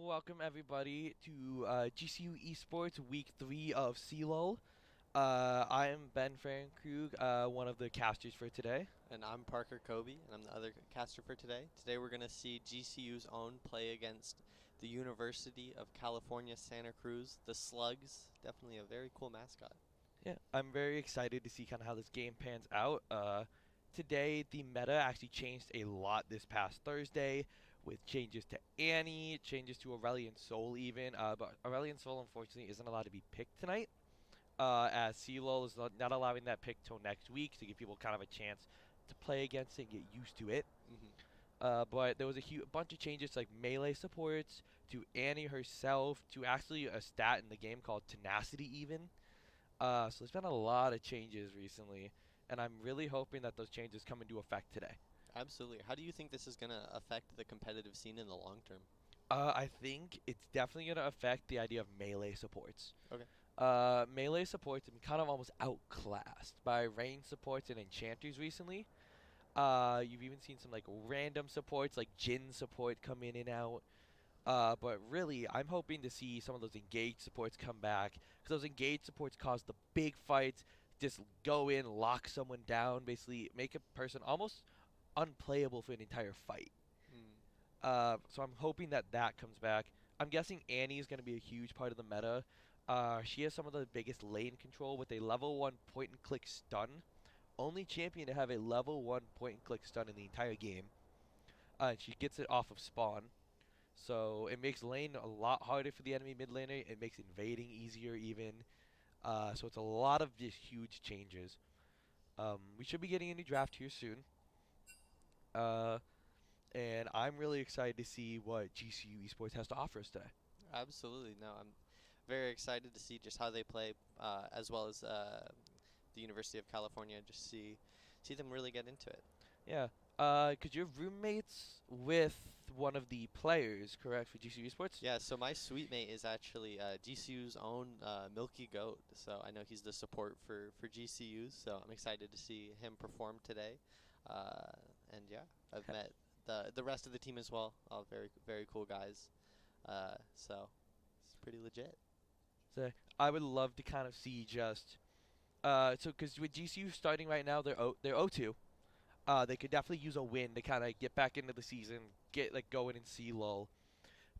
Welcome everybody to GCU Esports Week 3 of CLOL. I am Ben Krug, one of the casters for today. And I'm Parker Kobe, and I'm the other caster for today. Today we're going to see GCU's own play against the University of California, Santa Cruz, the Slugs. Definitely a very cool mascot. Yeah, I'm very excited to see kind of how this game pans out. Today, the meta actually changed a lot this past Thursday with changes to Annie, changes to Aurelion Sol even, but Aurelion Sol unfortunately isn't allowed to be picked tonight. As CLOL is not allowing that pick till next week to give people kind of a chance to play against it and get used to it. But there was a bunch of changes like melee supports, to Annie herself, to actually a stat in the game called tenacity even. So there's been a lot of changes recently, and I'm really hoping that those changes come into effect today. Absolutely. How do you think this is going to affect the competitive scene in the long term? I think it's definitely going to affect the idea of melee supports. Okay. Melee supports have been kind of almost outclassed by range supports and enchanters recently. You've even seen some like random supports like Jin support come in and out. But really, I'm hoping to see some of those engaged supports come back because those engaged supports cause the big fights. Just go in, lock someone down, basically make a person almost unplayable for an entire fight. Mm. So I'm hoping that that comes back. I'm guessing Annie is going to be a huge part of the meta. She has some of the biggest lane control with a level 1 point and click stun. Only champion to have a level 1 point and click stun in the entire game. And she gets it off of spawn. So it makes lane a lot harder for the enemy mid laner. It makes invading easier even. So it's a lot of just huge changes. We should be getting a new draft here soon. Uh, and I'm really excited to see what GCU Esports has to offer us today. Absolutely. No, I'm very excited to see just how they play, as well as the University of California. Just see them really get into it. Yeah. Cause you're roommates with one of the players, correct, for GCU Esports? Yeah, so my suite mate is actually GCU's own Milky Goat. So I know he's the support for GCU. So I'm excited to see him perform today. And yeah, I've met the rest of the team as well. All very cool guys. So it's pretty legit. So I would love to kind of see just so because with GCU starting right now, they're 0-2. They could definitely use a win to kind of get back into the season, get like going in CLOL.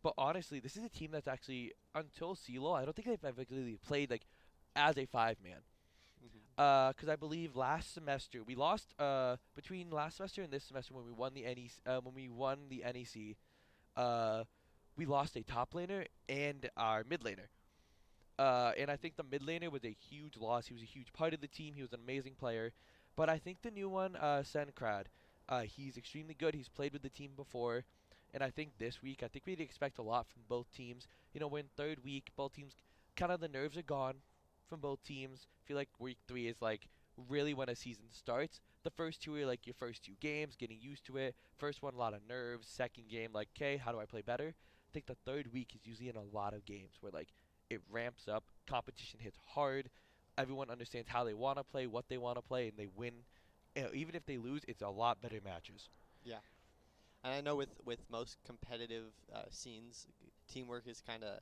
But honestly, this is a team that's actually until CLOL, I don't think they've ever really played like as a 5-man. Hmm. Because I believe last semester we lost between last semester and this semester when we won the NEC, we lost a top laner and our mid laner. And I think the mid laner was a huge loss. He was a huge part of the team. He was an amazing player. But I think the new one, Senkrad, he's extremely good. He's played with the team before. And I think this week, I think we'd expect a lot from both teams. You know, we're in third week. Both teams, kind of the nerves are gone from both teams. I feel like week 3 is like really when a season starts. The first two are like your first 2 games, getting used to it. First one, a lot of nerves. Second game, like, okay, how do I play better? I think the third week is usually in a lot of games where like it ramps up, competition hits hard, everyone understands how they want to play, what they want to play, and they win. Even if they lose, it's a lot better matches. Yeah. And I know with most competitive scenes, teamwork is kind of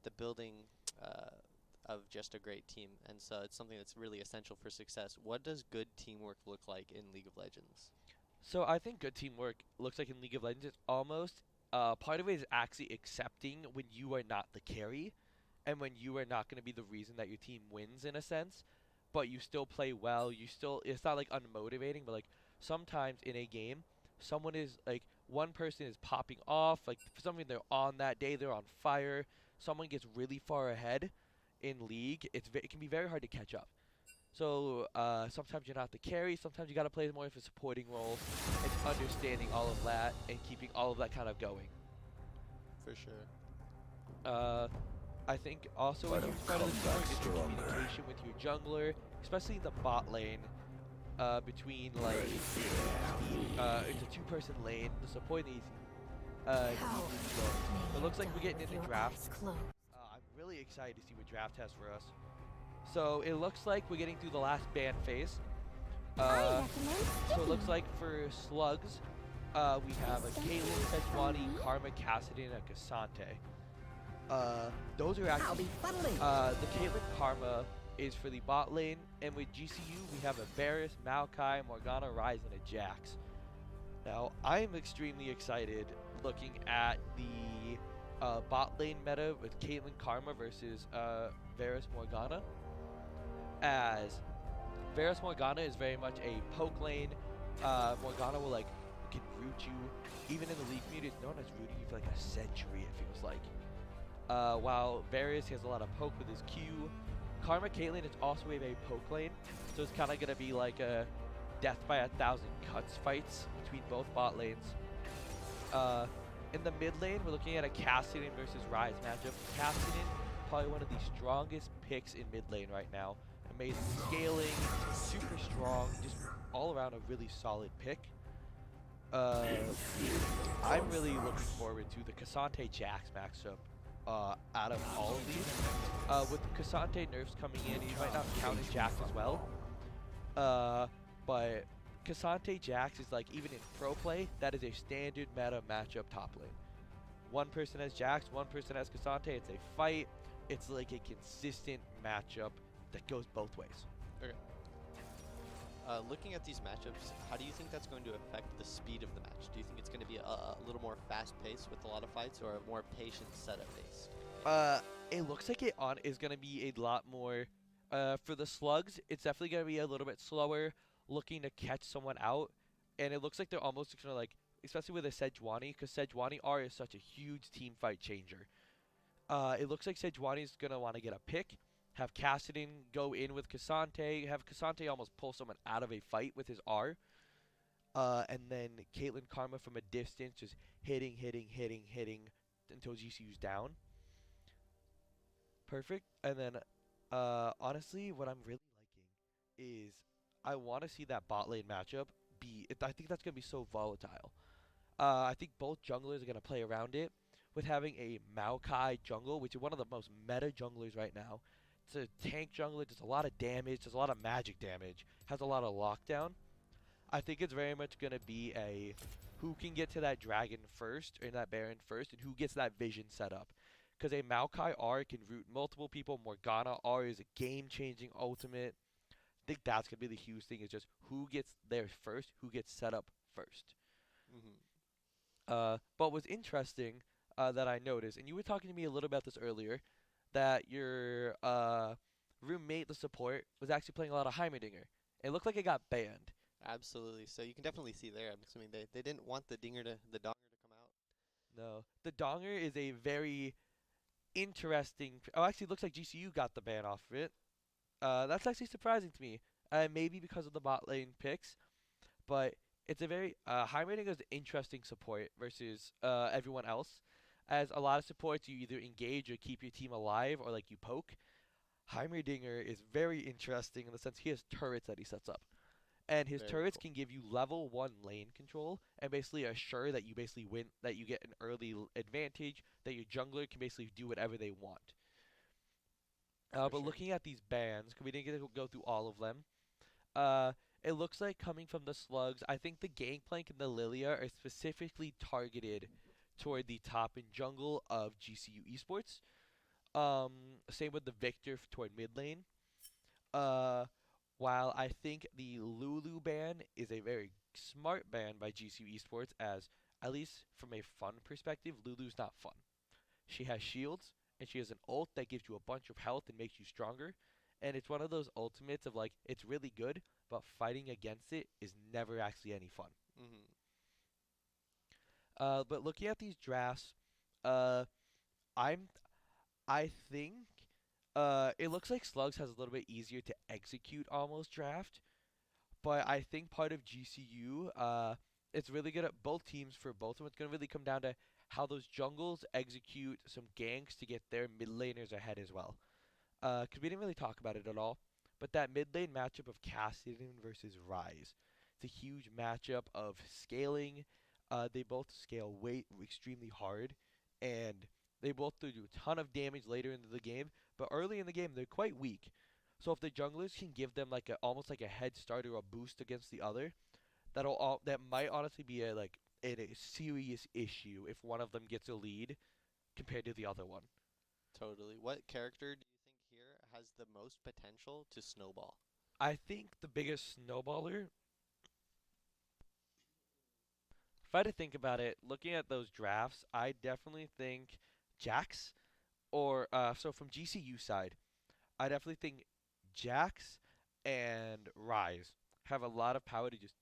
the building uh, of just a great team, and so it's something that's really essential for success. What does good teamwork look like in League of Legends? So I think good teamwork looks like in League of Legends, it's almost part of it is actually accepting when you are not the carry, and when you are not going to be the reason that your team wins in a sense, but you still play well. You still it's not like unmotivating, but like sometimes in a game, someone is like one person is popping off, like for something they're on that day, they're on fire. Someone gets really far ahead in league. It can be very hard to catch up. So sometimes you're not the carry. Sometimes you got to play more of a supporting role, and understanding all of that and keeping all of that kind of going. For sure. Uh, I think also a huge part of the teamwork is your communication with your jungler, especially in the bot lane. Between like it's a 2-person lane. The support is it looks like we're getting into draft. I'm really excited to see what draft has for us. So it looks like we're getting through the last ban phase. So it looks like for slugs, we have a Kaylin, Sejuani, Karma, Cassidy, and a Cassante. Those are I'll actually be funneling. the Caitlyn Karma is for the bot lane, and with GCU we have a Varus, Maokai, Morgana, Ryze, and a Jax. Now I am extremely excited looking at the bot lane meta with Caitlyn Karma versus Varus Morgana, as Varus Morgana is very much a poke lane. Morgana will like can root you. Even in the League community, it's known as rooting you for like a century. It feels like. While Varus has a lot of poke with his Q, Karma Caitlyn is also a very poke lane, so it's kind of gonna be like a death by 1,000 cuts fights between both bot lanes. In the mid lane, we're looking at a Cassidy versus Ryze matchup. Cassidy, probably one of the strongest picks in mid lane right now. Amazing scaling, super strong, just all around a really solid pick. I'm really looking forward to the Cassante Jax matchup out of all of these. With Cassante nerfs coming in, you might not count as Jax as well. But Cassante Jax is like, even in pro play, that is a standard meta matchup top lane. One person has Jax, one person has Cassante. It's a fight. It's like a consistent matchup that goes both ways. Okay. Looking at these matchups, how do you think that's going to affect the speed of the match? Do you think it's going to be a little more fast-paced with a lot of fights, or a more patient setup-based? It looks like it is going to be a lot more. For the slugs, it's definitely going to be a little bit slower, looking to catch someone out, and it looks like they're almost going to like, especially with a Sejuani, because Sejuani R is such a huge team fight changer. It looks like Sejuani is going to want to get a pick, have Cassidy go in with Cassante, have Cassante almost pull someone out of a fight with his R, and then Caitlyn Karma from a distance just hitting until GCU's down. Perfect. And then, honestly, what I'm really liking is I want to see that bot lane matchup be. I think that's going to be so volatile. I think both junglers are going to play around it with having a Maokai jungle, which is one of the most meta junglers right now. It's a tank jungler, does a lot of damage, does a lot of magic damage, has a lot of lockdown. I think it's very much going to be a who can get to that dragon first, or that baron first, and who gets that vision set up. Because a Maokai R can root multiple people. Morgana R is a game-changing ultimate. I think that's going to be the huge thing, is just who gets there first, who gets set up first. Mm-hmm. But what's interesting that I noticed, and you were talking to me a little about this earlier, that your roommate, the support, was actually playing a lot of Heimerdinger. It looked like it got banned. Absolutely. So you can definitely see there. I'm assuming they didn't want the donger to come out. No. The Donger is a very interesting. Oh, actually, it looks like GCU got the ban off of it. That's actually surprising to me. Maybe because of the bot lane picks, but it's a very Heimerdinger is an interesting support versus everyone else. As a lot of supports, you either engage or keep your team alive, or like you poke. Heimerdinger is very interesting in the sense he has turrets that he sets up, and his Very turrets cool. can give you level 1 lane control and basically assure that you basically win, that you get an early advantage, that your jungler can basically do whatever they want. For But sure. looking at these bans, because we didn't get to go through all of them, uh, it looks like coming from the slugs, I think the Gangplank and the Lilia are specifically targeted toward the top and jungle of GCU Esports. Same with the Victor toward mid lane. Uh, while I think the Lulu ban is a very smart ban by GCU Esports, as at least from a fun perspective, Lulu's not fun. She has shields, and she has an ult that gives you a bunch of health and makes you stronger. And it's one of those ultimates of like, it's really good, but fighting against it is never actually any fun. Mm-hmm. But looking at these drafts, uh, I'm I think it looks like Slugs has a little bit easier to execute almost draft, but I think part of GCU, it's really good at both teams for both of them. It's gonna really come down to how those jungles execute some ganks to get their mid laners ahead as well. 'Cause we didn't really talk about it at all, but that mid lane matchup of Cassidy versus Ryze, it's a huge matchup of scaling. They both scale way extremely hard, and they both do a ton of damage later into the game. But early in the game, they're quite weak. So if the junglers can give them like a almost like a head start or a boost against the other, that might honestly be a like a serious issue if one of them gets a lead compared to the other one. Totally. What character do you think here has the most potential to snowball? I think the biggest snowballer, if I had to think about it, looking at those drafts, I definitely think Jax or so from GCU side, I definitely think Jax and Rise have a lot of power to just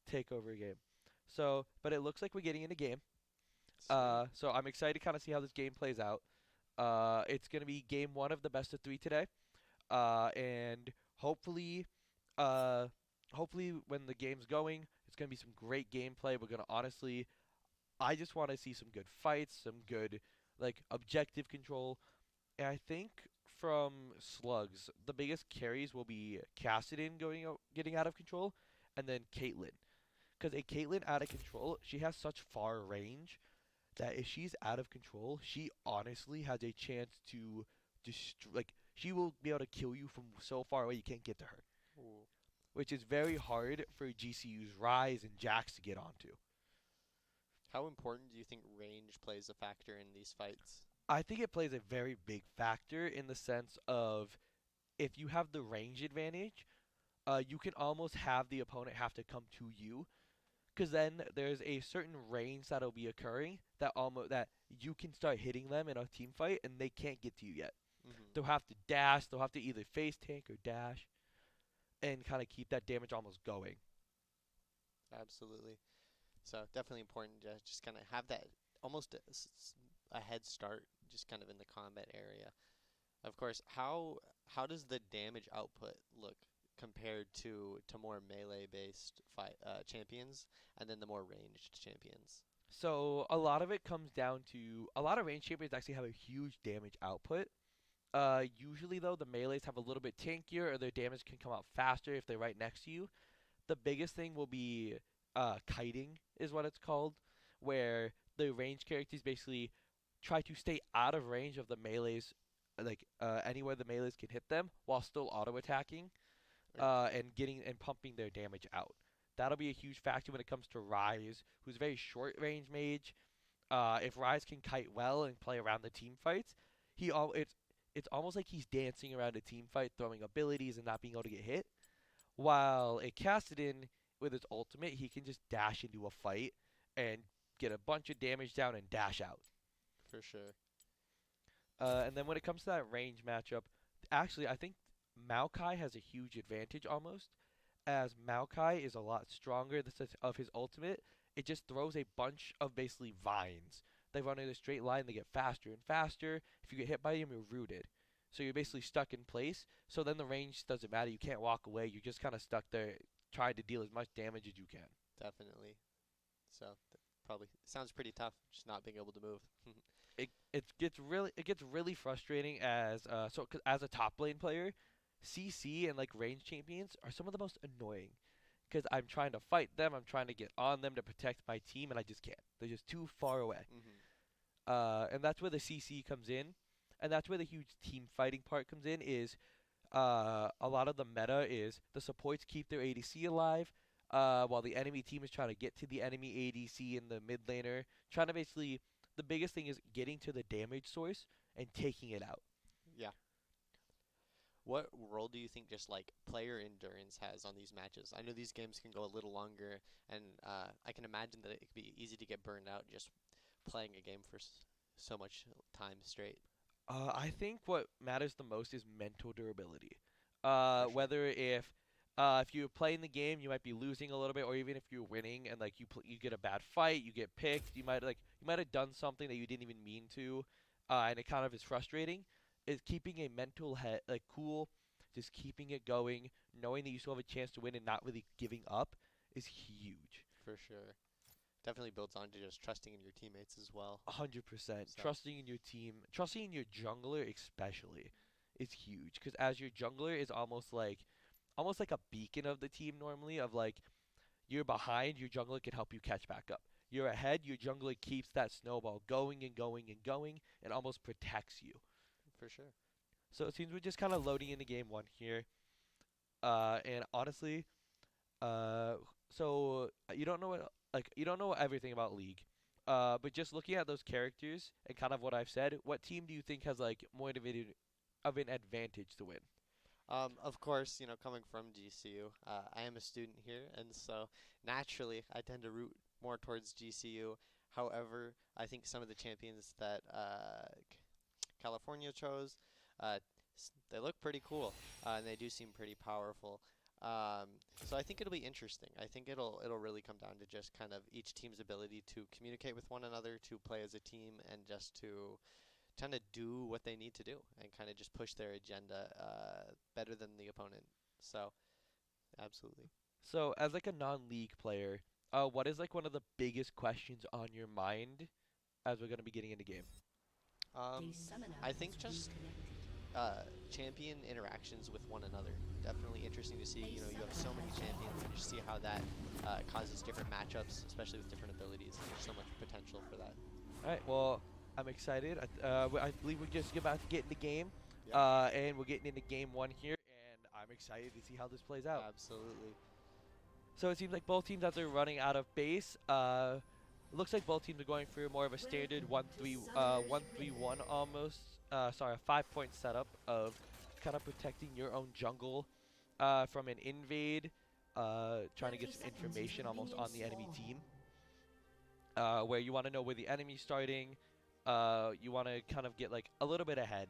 take over a game. So, but it looks like we're getting in a game. Sweet. So I'm excited to kind of see how this game plays out. It's gonna be game one of the best of three today. And hopefully, uh, hopefully when the game's going, it's gonna be some great gameplay. We're gonna honestly, I just want to see some good fights, some good like objective control. And I think from slugs, the biggest carries will be Cassidin getting out of control, and then Caitlyn. Because a Caitlyn out of control, she has such far range that if she's out of control, she honestly has a chance to like she will be able to kill you from so far away you can't get to her, Ooh. which is very hard for GCU's Rise and Jax to get onto. How important do you think range plays a factor in these fights? I think it plays a very big factor in the sense of if you have the range advantage, you can almost have the opponent have to come to you because then there's a certain range that'll be occurring that you can start hitting them in a team fight and they can't get to you yet. Hmm. They'll have to dash. They'll have to either face tank or dash, and kind of keep that damage almost going. Absolutely. So definitely important to just kind of have that almost a head start, just kind of in the combat area. Of course, how does the damage output look compared to more melee based fight champions, and then the more ranged champions? So a lot of it comes down to a lot of range champions actually have a huge damage output. Usually though, the melees have a little bit tankier, or their damage can come out faster if they're right next to you. The biggest thing will be kiting, is what it's called, where the range characters basically try to stay out of range of the melees, like anywhere the melees can hit them, while still auto attacking Or, and getting and pumping their damage out. That'll be a huge factor when it comes to Rise, who's a very short range mage. If Rise can kite well and play around the team fights, he all it's almost like he's dancing around a team fight, throwing abilities and not being able to get hit. While a Cassidin with his ultimate, he can just dash into a fight and get a bunch of damage down and dash out. for sure. And then when it comes to that range matchup, actually I think Maokai has a huge advantage almost, as Maokai is a lot stronger of his ultimate. It just throws a bunch of basically vines. They run in a straight line, they get faster and faster. If you get hit by them, you're rooted. So you're basically stuck in place. So then the range doesn't matter. You can't walk away. You're just kind of stuck there trying to deal as much damage as you can. Definitely. So probably sounds pretty tough, just not being able to move. It gets really frustrating as 'cause as a top lane player, CC and like range champions are some of the most annoying because I'm trying to fight them, I'm trying to get on them to protect my team, and I just can't. They're just too far away. Hmm. And that's where the CC comes in, and that's where the huge team fighting part comes in. Is a lot of the meta is the supports keep their ADC alive, while the enemy team is trying to get to the enemy ADC in the mid laner, trying to basically. The biggest thing is getting to the damage source and taking it out. Yeah. What role do you think just like player endurance has on these matches? I know these games can go a little longer, and I can imagine that it could be easy to get burned out just playing a game for so much time straight. I think what matters the most is mental durability. For sure. Whether if you're playing the game, you might be losing a little bit, or even if you're winning and like you get a bad fight, you get picked, you might have done something that you didn't even mean to, and it kind of is frustrating. Is keeping a mental head like cool, just keeping it going, knowing that you still have a chance to win and not really giving up is huge. For sure. Definitely builds on to just trusting in your teammates as well. 100%. So, Trusting in your team, trusting in your jungler especially, is huge. Because as your jungler is almost like a beacon of the team normally. Of like you're behind, your jungler can help you catch back up. You're ahead, your jungler keeps that snowball going and going and going, and almost protects you. for sure. So it seems we're just kind of loading into game one here. And honestly, uh, so you don't know everything about League. But just looking at those characters and kind of what I've said, what team do you think has like more of an advantage to win? Of course, coming from GCU, I am a student here, and so naturally I tend to root more towards GCU. However, I think some of the champions that California chose, they look pretty cool, and they do seem pretty powerful. So I think it'll be interesting. I think it'll really come down to just kind of each team's ability to communicate with one another, to play as a team, and just to kind of do what they need to do and kind of just push their agenda better than the opponent. So absolutely. So, as like a non-league player, what is like one of the biggest questions on your mind as we're gonna be getting into game? I think just champion interactions with one another. Definitely interesting to see. You have so many champions, and just see how that causes different matchups, especially with different abilities. There's so much potential for that. All right. Well, I'm excited. I believe we're just about to get in the game, Yep. and we're getting into game one here, and I'm excited to see how this plays out. Absolutely. So it seems like both teams, as they're running out of base, looks like both teams are going for more of a standard 1-3-1 almost. Sorry, a 5-point setup of kind of protecting your own jungle from an invade, trying to get some information almost on the enemy team, where you want to know where the enemy's starting. You want to kind of get like a little bit ahead,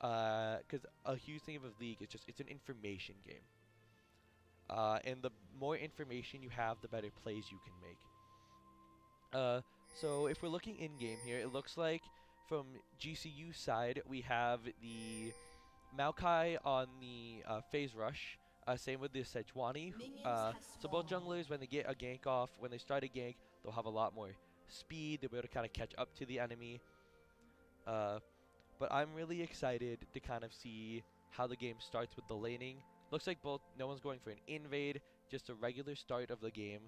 because a huge thing of a league is just it's an information game. And the more information you have, the better plays you can make. So if we're looking in game here, it looks like from GCU side we have the Maokai on the phase rush. Same with the Sejuani. So both junglers, when they get a gank off, when they start a gank, they'll have a lot more speed. They'll be able to kind of catch up to the enemy. But I'm really excited to kind of see how the game starts with the laning. Looks like no one's going for an invade, just a regular start of the game.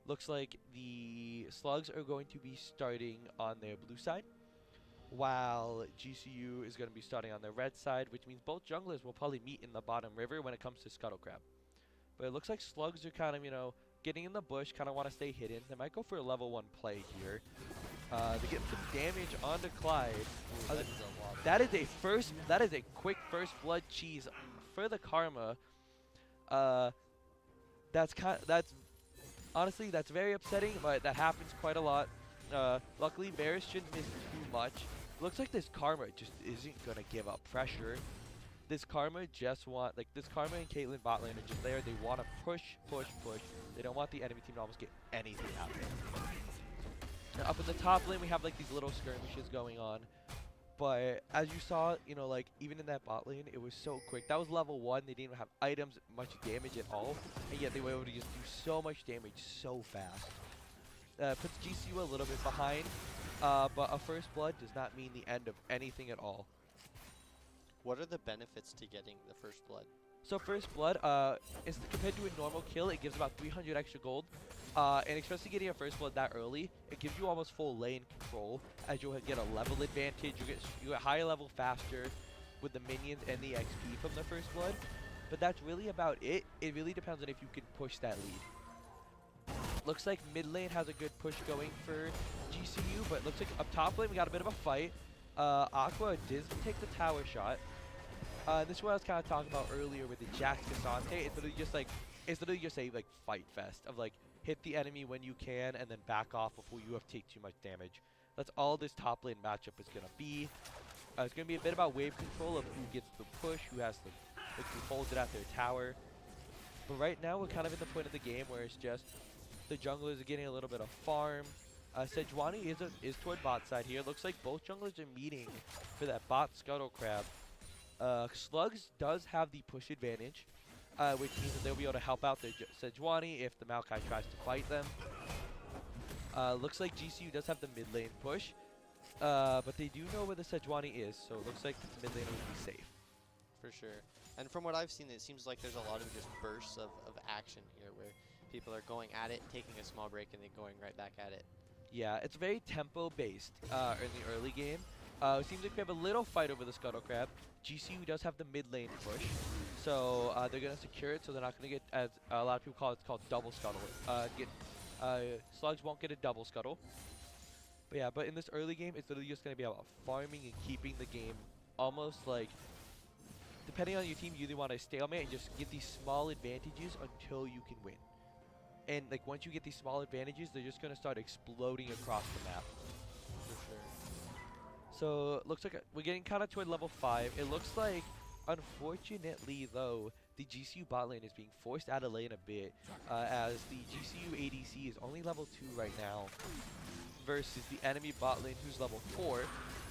Looks like the Slugs are going to be starting on their blue side, while GCU is going to be starting on their red side, which means both junglers will probably meet in the bottom river when it comes to Scuttle Crab. But it looks like Slugs are kind of, getting in the bush, kind of want to stay hidden. They might go for a level 1 play here. They get some damage onto Clyde. Ooh, that is a lot. That is a quick first blood cheese for the Karma. That's honestly that's very upsetting, but that happens quite a lot. Luckily, Varus shouldn't miss too much. Looks like this Karma just isn't gonna give up pressure. This Karma and Caitlyn bot lane are just there. They want to push. They don't want the enemy team to almost get anything out of it. Now, up in the top lane, we have like these little skirmishes going on. But as you saw, like even in that bot lane, it was so quick. That was level 1. They didn't even have items, much damage at all. And yet they were able to just do so much damage so fast. Puts GCU a little bit behind. But a first blood does not mean the end of anything at all. What are the benefits to getting the first blood? So first blood, is compared to a normal kill, it gives about 300 extra gold. And especially getting a first blood that early, it gives you almost full lane control, as you'll get a level advantage. You get higher level faster with the minions and the XP from the first blood. But that's really about it. It really depends on if you can push that lead. Looks like mid lane has a good push going for GCU, but looks like up top lane we got a bit of a fight. Aqua does take the tower shot. This is what I was kind of talking about earlier with the Jax Cassante. It's literally just a like fight fest of like hit the enemy when you can and then back off before you have to take too much damage. That's all this top lane matchup is gonna be. It's gonna be a bit about wave control of who gets the push, who holds it at their tower. But right now we're kind of at the point of the game where it's just the junglers are getting a little bit of farm. Sejuani is toward bot side here. Looks like both junglers are meeting for that bot Scuttle Crab. Slugs does have the push advantage, which means that they'll be able to help out their Sejuani if the Maokai tries to fight them. Looks like GCU does have the mid lane push, but they do know where the Sejuani is, so it looks like the mid lane will be safe. For sure. And from what I've seen, it seems like there's a lot of just bursts of action here where people are going at it, taking a small break, and then going right back at it. Yeah, it's very tempo based in the early game. It seems like we have a little fight over the Scuttle Crab. GCU does have the mid lane push, so they're gonna secure it. So they're not gonna get, as a lot of people call it, it's called double scuttle. Get Slugs won't get a double scuttle. But yeah, but in this early game, it's literally just going to be about farming and keeping the game almost like, depending on your team, you either want to stalemate and just get these small advantages until you can win. And like once you get these small advantages, they're just going to start exploding across the map. For sure. So it looks like we're getting kind of toward level 5. It looks like, unfortunately though, the GCU bot lane is being forced out of lane a bit, as the GCU ADC is only level 2 right now, versus the enemy bot lane who's level 4.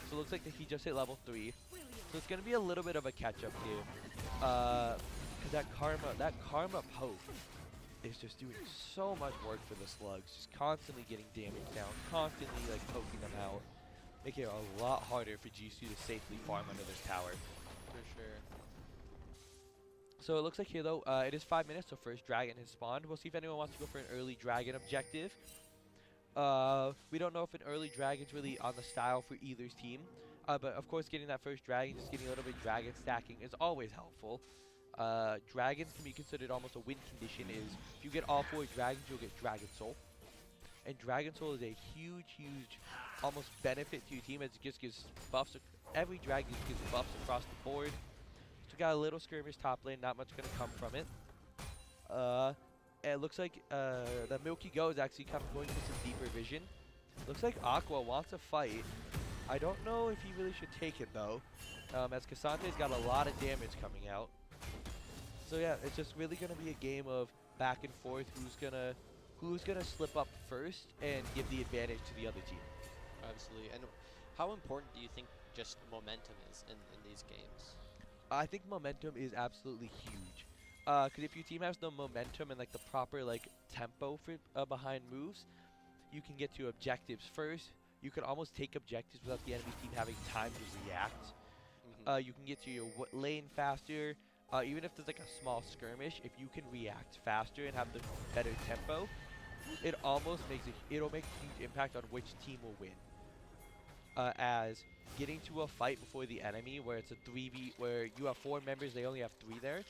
So it looks like that he just hit level 3. So it's going to be a little bit of a catch-up game. Because that Karma poke is just doing so much work for the Slugs. Just constantly getting damage down, constantly like poking them out. Making it a lot harder for GCU to safely farm under this tower. For sure. So it looks like here though, it is 5 minutes, so first dragon has spawned. We'll see if anyone wants to go for an early dragon objective. We don't know if an early dragon's really on the style for either's team. But of course getting that first dragon, just getting a little bit of dragon stacking is always helpful. Dragons can be considered almost a win condition. Is if you get all 4 dragons, you'll get Dragon Soul. And Dragon Soul is a huge almost benefit to your team, as it just gives buffs. Every dragon just gives buffs across the board. So we got a little skirmish top lane, not much going to come from it. It looks like the Milky Go is actually kind of going for some deeper vision. Looks like Aqua wants a fight. I don't know if he really should take it though, as Cassante's got a lot of damage coming out. So yeah, it's just really going to be a game of back and forth, who's gonna slip up first and give the advantage to the other team. Absolutely. And how important do you think just momentum is in these games? I think momentum is absolutely huge. Because if your team has the momentum and like the proper like tempo for behind moves, you can get to objectives first. You can almost take objectives without the enemy team having time to react. You can get to your lane faster. Even if there's like a small skirmish, if you can react faster and have the better tempo, it almost it'll make a huge impact on which team will win. As getting to a fight before the enemy, where it's a 3v, where you have 4 members, they only have 3 there.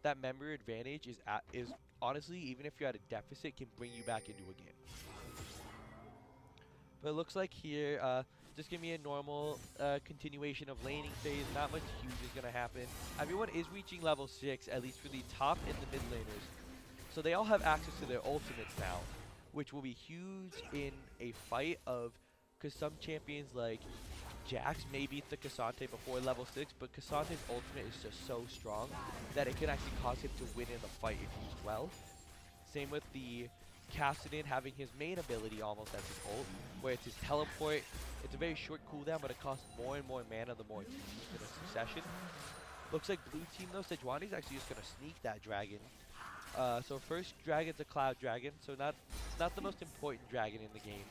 That member advantage is honestly, even if you're at a deficit, can bring you back into a game. But it looks like here, just give me a normal continuation of laning phase. Not much huge is going to happen. Everyone is reaching level 6, at least for the top and the mid laners. So they all have access to their ultimates now, which will be huge in a fight of, because some champions like Jax may beat the Cassante before level 6, but Cassante's ultimate is just so strong that it can actually cause him to win in the fight if used well. Same with the Kassadin having his main ability almost as his ult, where it's his teleport. It's a very short cooldown, but it costs more and more mana the more it's used in a succession. Looks like blue team though, Sejuani's actually just going to sneak that dragon. So first dragon's a cloud dragon, so not the most important dragon in the game.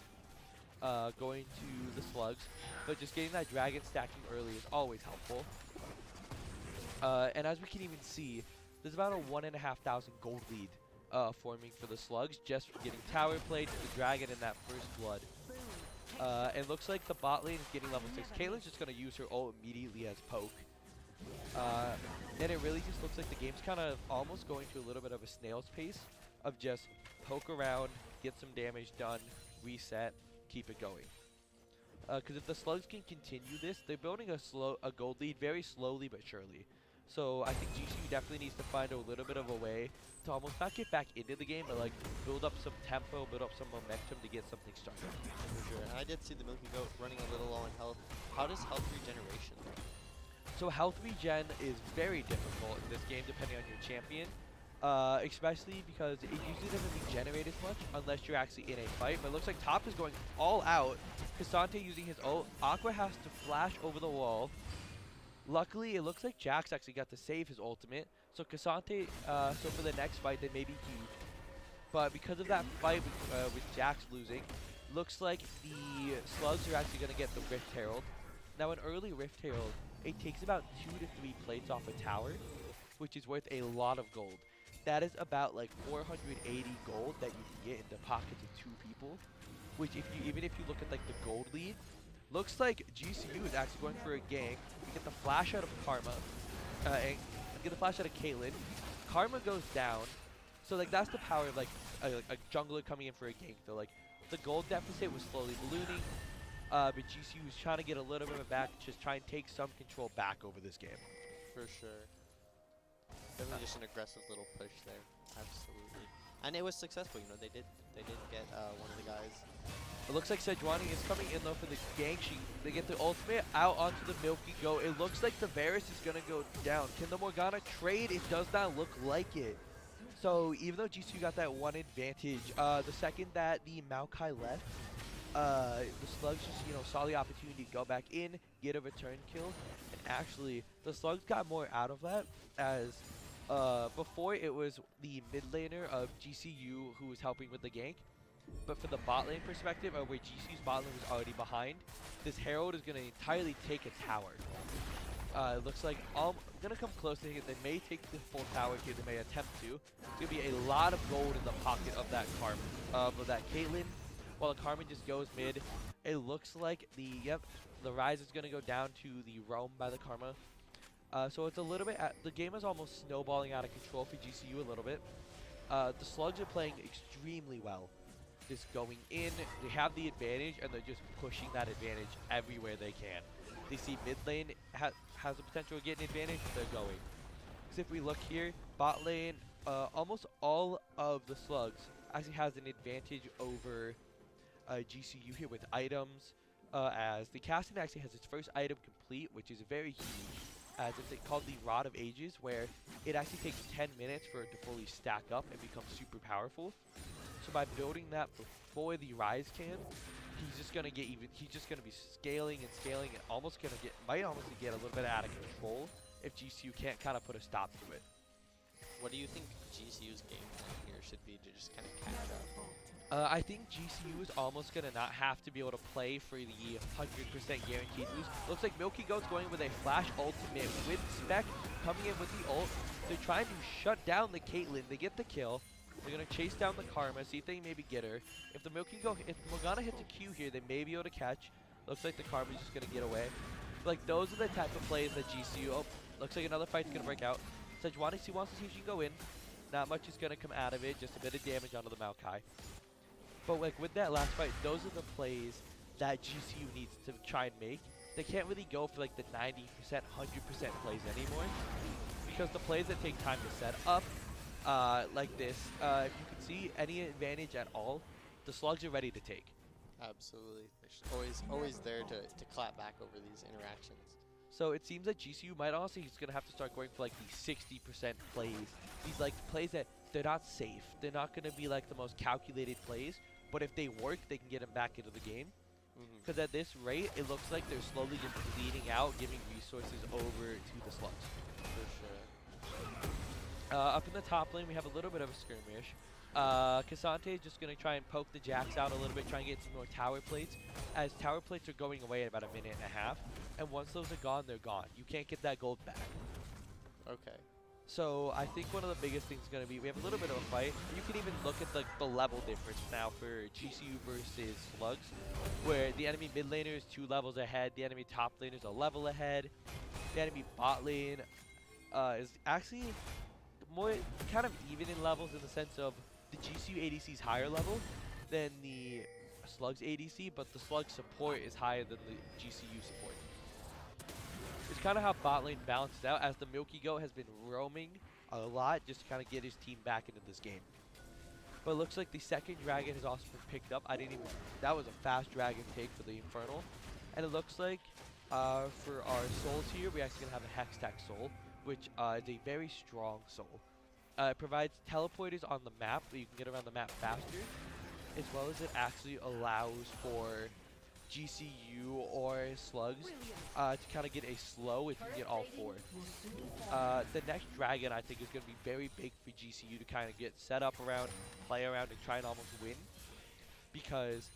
Going to the slugs, but just getting that dragon stacking early is always helpful. And as we can even see, there's about a 1,500 gold lead forming for the slugs just for getting tower played to the dragon in that first blood. And looks like the bot lane is getting level 6. Caitlyn's just going to use her ult immediately as poke. And it really just looks like the game's kind of almost going to a little bit of a snail's pace of just poke around, get some damage done, reset, keep it going. Because if the slugs can continue this, they're building a gold lead very slowly but surely. So I think GCU definitely needs to find a little bit of a way to almost not get back into the game, but like build up some tempo, build up some momentum to get something started. For sure. And I did see the Milky Goat running a little low in health. How does health regeneration look? So health regen is very difficult in this game depending on your champion. Especially because it usually doesn't regenerate as much unless you're actually in a fight. But it looks like top is going all out. Cassante using his ult. Aqua has to flash over the wall. Luckily, it looks like Jax actually got to save his ultimate. So Cassante, so for the next fight, they may be huge. But because of that fight with Jax losing, looks like the slugs are actually going to get the Rift Herald. Now, an early Rift Herald, it takes about 2 to 3 plates off a tower, which is worth a lot of gold. That is about like 480 gold that you can get in the pockets of 2 people. Which, even if you look at like the gold lead, looks like GCU is actually going for a gank. You get the flash out of Karma, and get the flash out of Caitlyn. Karma goes down, so like that's the power of like a jungler coming in for a gank. Though, like the gold deficit was slowly ballooning, but GCU was trying to get a little bit of it back, just try and take some control back over this game. For sure. Definitely just an aggressive little push there. Absolutely. And it was successful. You know, they did get one of the guys. It looks like Sejuani is coming in though for the gank. They get the ultimate out onto the Milky Go. It looks like the Varus is going to go down. Can the Morgana trade? It does not look like it. So even though GCU got that one advantage, the second that the Maokai left, the Slugs just, saw the opportunity to go back in, get a return kill. And actually, the Slugs got more out of that as before it was the mid laner of GCU who was helping with the gank. But for the bot lane perspective, where GCU's bot lane was already behind, this Herald is going to entirely take a tower. It looks like I'm going to come close to it. They may take the full tower here. They may attempt to. It's going to be a lot of gold in the pocket of that Carmen, of that Caitlyn. While the Carmen just goes mid, it looks like the Rise is going to go down to the Roam by the Karma. So it's a little bit, the game is almost snowballing out of control for GCU a little bit. The Slugs are playing extremely well. Just going in, they have the advantage, and they're just pushing that advantage everywhere they can. They see mid lane has the potential of getting advantage, they're going. Because if we look here, bot lane, almost all of the Slugs actually has an advantage over GCU here with items, as the Casting actually has its first item complete, which is very huge, as it's called the Rod of Ages, where it actually takes 10 minutes for it to fully stack up and become super powerful. So by building that before the Rise can, he's just gonna be scaling and scaling, and might almost get a little bit out of control if GCU can't kind of put a stop to it. What do you think GCU's game plan here should be to just kind of catch up? I think GCU is almost gonna not have to be able to play for the 100% guaranteed boost. Looks like Milky Goat's going with a flash ultimate with Spec coming in with the ult. They're trying to shut down the Caitlyn. They get the kill. They're going to chase down the Karma, see if they maybe get her. If the Morgana hits a Q here, they may be able to catch. Looks like the Karma's just going to get away. But, like, those are the type of plays that GCU, looks like another fight's going to break out. Sejuani wants to see if she can go in. Not much is going to come out of it, just a bit of damage onto the Maokai. But, like, with that last fight, those are the plays that GCU needs to try and make. They can't really go for, like, the 90%, 100% plays anymore. Because the plays that take time to set up, like this, if you can see any advantage at all, the Slugs are ready to take. Absolutely. They're always there to clap back over these interactions. So it seems that GCU might honestly just going to have to start going for like the 60% plays. These like plays that they're not safe. They're not going to be like the most calculated plays, but if they work, they can get them back into the game. Because at this rate, it looks like they're slowly just bleeding out, giving resources over to the Slugs. For sure. Up in the top lane, we have a little bit of a skirmish. Cassante is just going to try and poke the Jax out a little bit, try and get some more tower plates, as tower plates are going away in about a minute and a half. And once those are gone, they're gone. You can't get that gold back. Okay. So I think one of the biggest things is going to be, we have a little bit of a fight. You can even look at the level difference now for GCU versus Slugs, where the enemy mid laner is 2 levels ahead, the enemy top laner is a level ahead, the enemy bot lane is actually more kind of even in levels, in the sense of the GCU ADC is higher level than the Slugs ADC, but the Slug support is higher than the GCU support. It's kind of how bot lane balances out, as the Milky Goat has been roaming a lot just to kind of get his team back into this game. But it looks like the second dragon has also been picked up. That was a fast dragon take for the Infernal. And it looks like for our souls here, we're actually going to have a Hextech soul, which is a very strong soul. It provides teleporters on the map, so you can get around the map faster, as well as it actually allows for GCU or Slugs to kind of get a slow if you can get all 4. The next dragon, I think, is going to be very big for GCU to kind of get set up around, play around, and try and almost win, because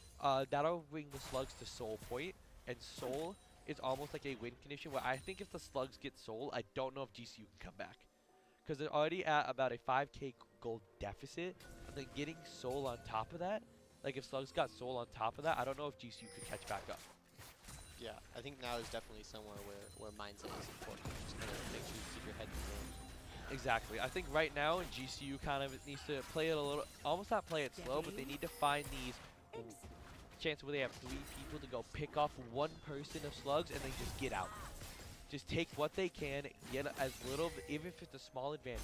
that'll bring the Slugs to Soul Point, and Soul is almost like a win condition, where I think if the Slugs get Soul, I don't know if GCU can come back. Because they're already at about a 5k gold deficit, and then getting Soul on top of that, like if Slugs got Soul on top of that, I don't know if GCU could catch back up. Yeah, I think now is definitely somewhere where mindset is important. Just kind of make sure you keep your head in the game. Exactly. I think right now GCU kind of needs to play it a little, almost not play it slow, but they need to find these chances where they have 3 people to go pick off 1 person of slugs and then just get out. Just take what they can, get as little, even if it's a small advantage,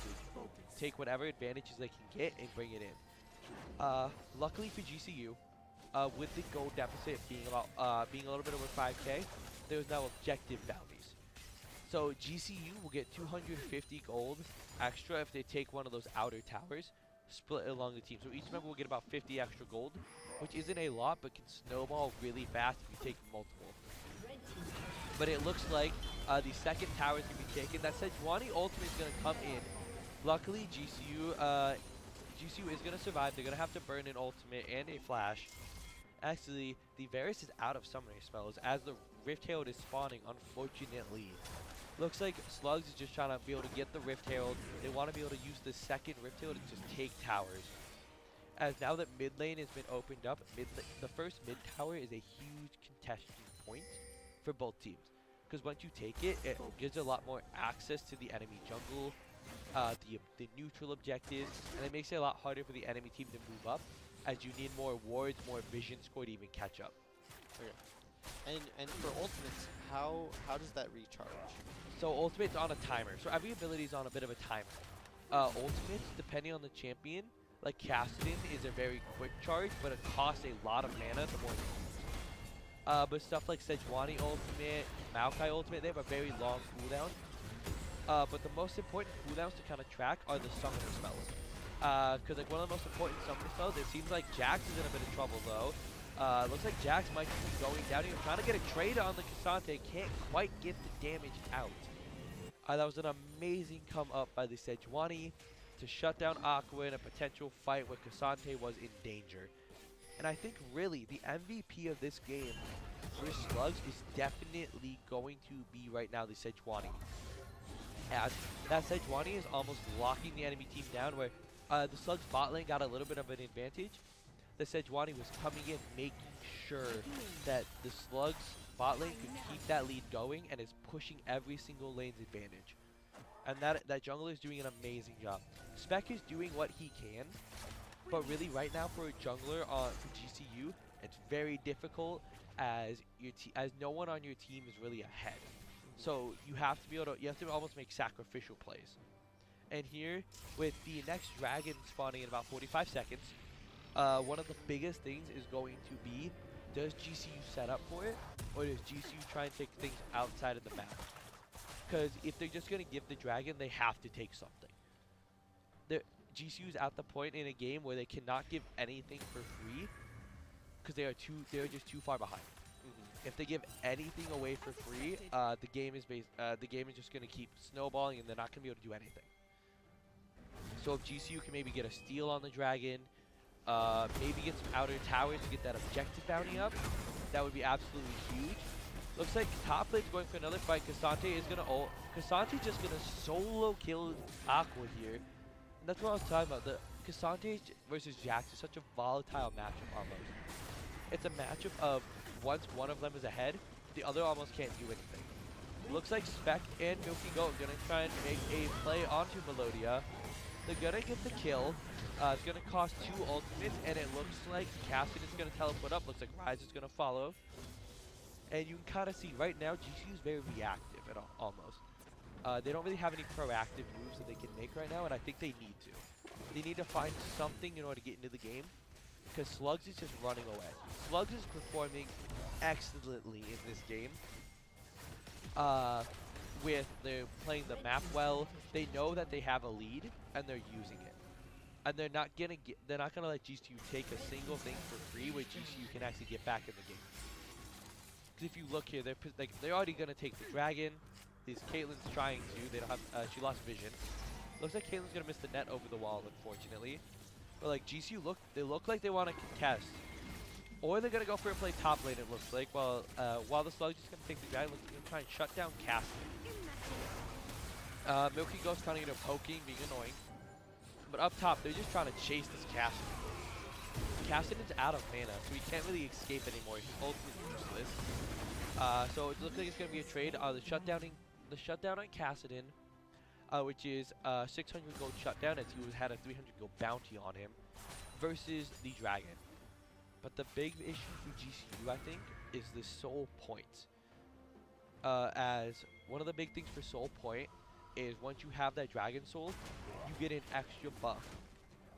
take whatever advantages they can get and bring it in. Luckily for GCU, with the gold deficit being a little bit over 5K, there's now objective bounties. So GCU will get 250 gold extra if they take one of those outer towers, split along the team. So each member will get about 50 extra gold, which isn't a lot, but can snowball really fast if you take multiple. But it looks like the second tower is going to be taken. That Sejuani ultimate is going to come in. Luckily, GCU is going to survive. They're going to have to burn an ultimate and a flash. Actually, the Varus is out of summoning spells as the Rift Herald is spawning, unfortunately. Looks like Slugs is just trying to be able to get the Rift Herald. They want to be able to use the second Rift Herald to just take towers. As now that mid lane has been opened up, the first mid tower is a huge contested point for both teams. Because once you take it, it gives a lot more access to the enemy jungle, the neutral objectives, and it makes it a lot harder for the enemy team to move up, as you need more wards, more vision score to even catch up. Okay. And for ultimates, how does that recharge? So ultimate's on a timer. So every ability is on a bit of a timer. Ultimates, depending on the champion, like Kassadin is a very quick charge, but it costs a lot of mana the more you use. But stuff like Sejuani ultimate, Maokai ultimate, they have a very long cooldown. But the most important cooldowns to kind of track are the summoner spells. Because like one of the most important summoner spells, it seems like Jax is in a bit of trouble though. Looks like Jax might be going down here, trying to get a trade on the Cassante, can't quite get the damage out. That was an amazing come up by the Sejuani to shut down Aqua in a potential fight where Cassante was in danger. And I think really the MVP of this game for Slugs is definitely going to be right now the Sejuani. As that Sejuani is almost locking the enemy team down where the Slugs bot lane got a little bit of an advantage. The Sejuani was coming in making sure that the Slugs bot lane could keep that lead going and is pushing every single lane's advantage. And that jungler is doing an amazing job. Spec is doing what he can, but really right now for a jungler for GCU, it's very difficult as no one on your team is really ahead. So you have to almost make sacrificial plays. And here, with the next dragon spawning in about 45 seconds, one of the biggest things is going to be, does GCU set up for it, or does GCU try and take things outside of the map? Because if they're just going to give the dragon, they have to take something. GCU's at the point in a game where they cannot give anything for free, because they're just too far behind. If they give anything away for free, the game is just going to keep snowballing, and they're not going to be able to do anything. So if GCU can maybe get a steal on the dragon, maybe get some outer towers to get that objective bounty up, that would be absolutely huge. Looks like top lane's going for another fight. Cassante is going to ult. Cassante's just going to solo kill Aqua here. And that's what I was talking about. The Cassante versus Jax is such a volatile matchup almost. It's a matchup of once one of them is ahead, the other almost can't do anything. Looks like Spec and Milky Goat are going to try and make a play onto Melodia. They're going to get the kill. It's going to cost 2 ultimates, and it looks like Cassidy is going to teleport up. Looks like Rise is going to follow. And you can kind of see right now, GCU is very reactive almost. They don't really have any proactive moves that they can make right now, and I think they need to. They need to find something in order to get into the game, because Slugs is just running away. Slugs is performing excellently in this game. They're playing the map well. They know that they have a lead, and they're using it. And they're not gonna let GCU take a single thing for free where GCU can actually get back in the game. Because if you look here, they're already gonna take the dragon. Caitlyn's trying to. They don't have. She lost vision. Looks like Caitlyn's gonna miss the net over the wall, unfortunately. But like GCU look like they want to contest, or they're gonna go for a play top lane. It looks like while the Slug's just gonna take the dragon, looks like they're gonna try and shut down Castle. Milky Ghost kind of poking, being annoying. But up top, they're just trying to chase this Castle. Cassidon's out of mana, so he can't really escape anymore. He's ultimately useless. So it looks like it's gonna be a trade. The shutdown on Cassidon. which is 600 gold shutdown as he had a 300 gold bounty on him, versus the dragon. But the big issue for GCU, I think, is the soul points. As one of the big things for soul point is once you have that dragon soul, you get an extra buff.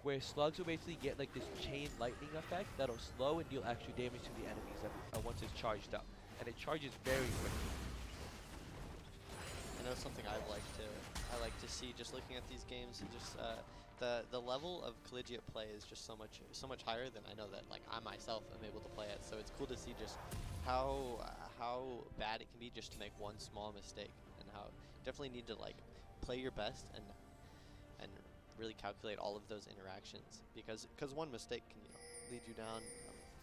Where slugs will basically get like this chain lightning effect that'll slow and deal extra damage to the enemies once it's charged up. And it charges very quickly. I know something I like to see just looking at these games and just the level of collegiate play is just so much higher than I know that like I myself am able to play at. So it's cool to see just how bad it can be just to make one small mistake, and how you definitely need to like play your best and really calculate all of those interactions, because one mistake can lead you down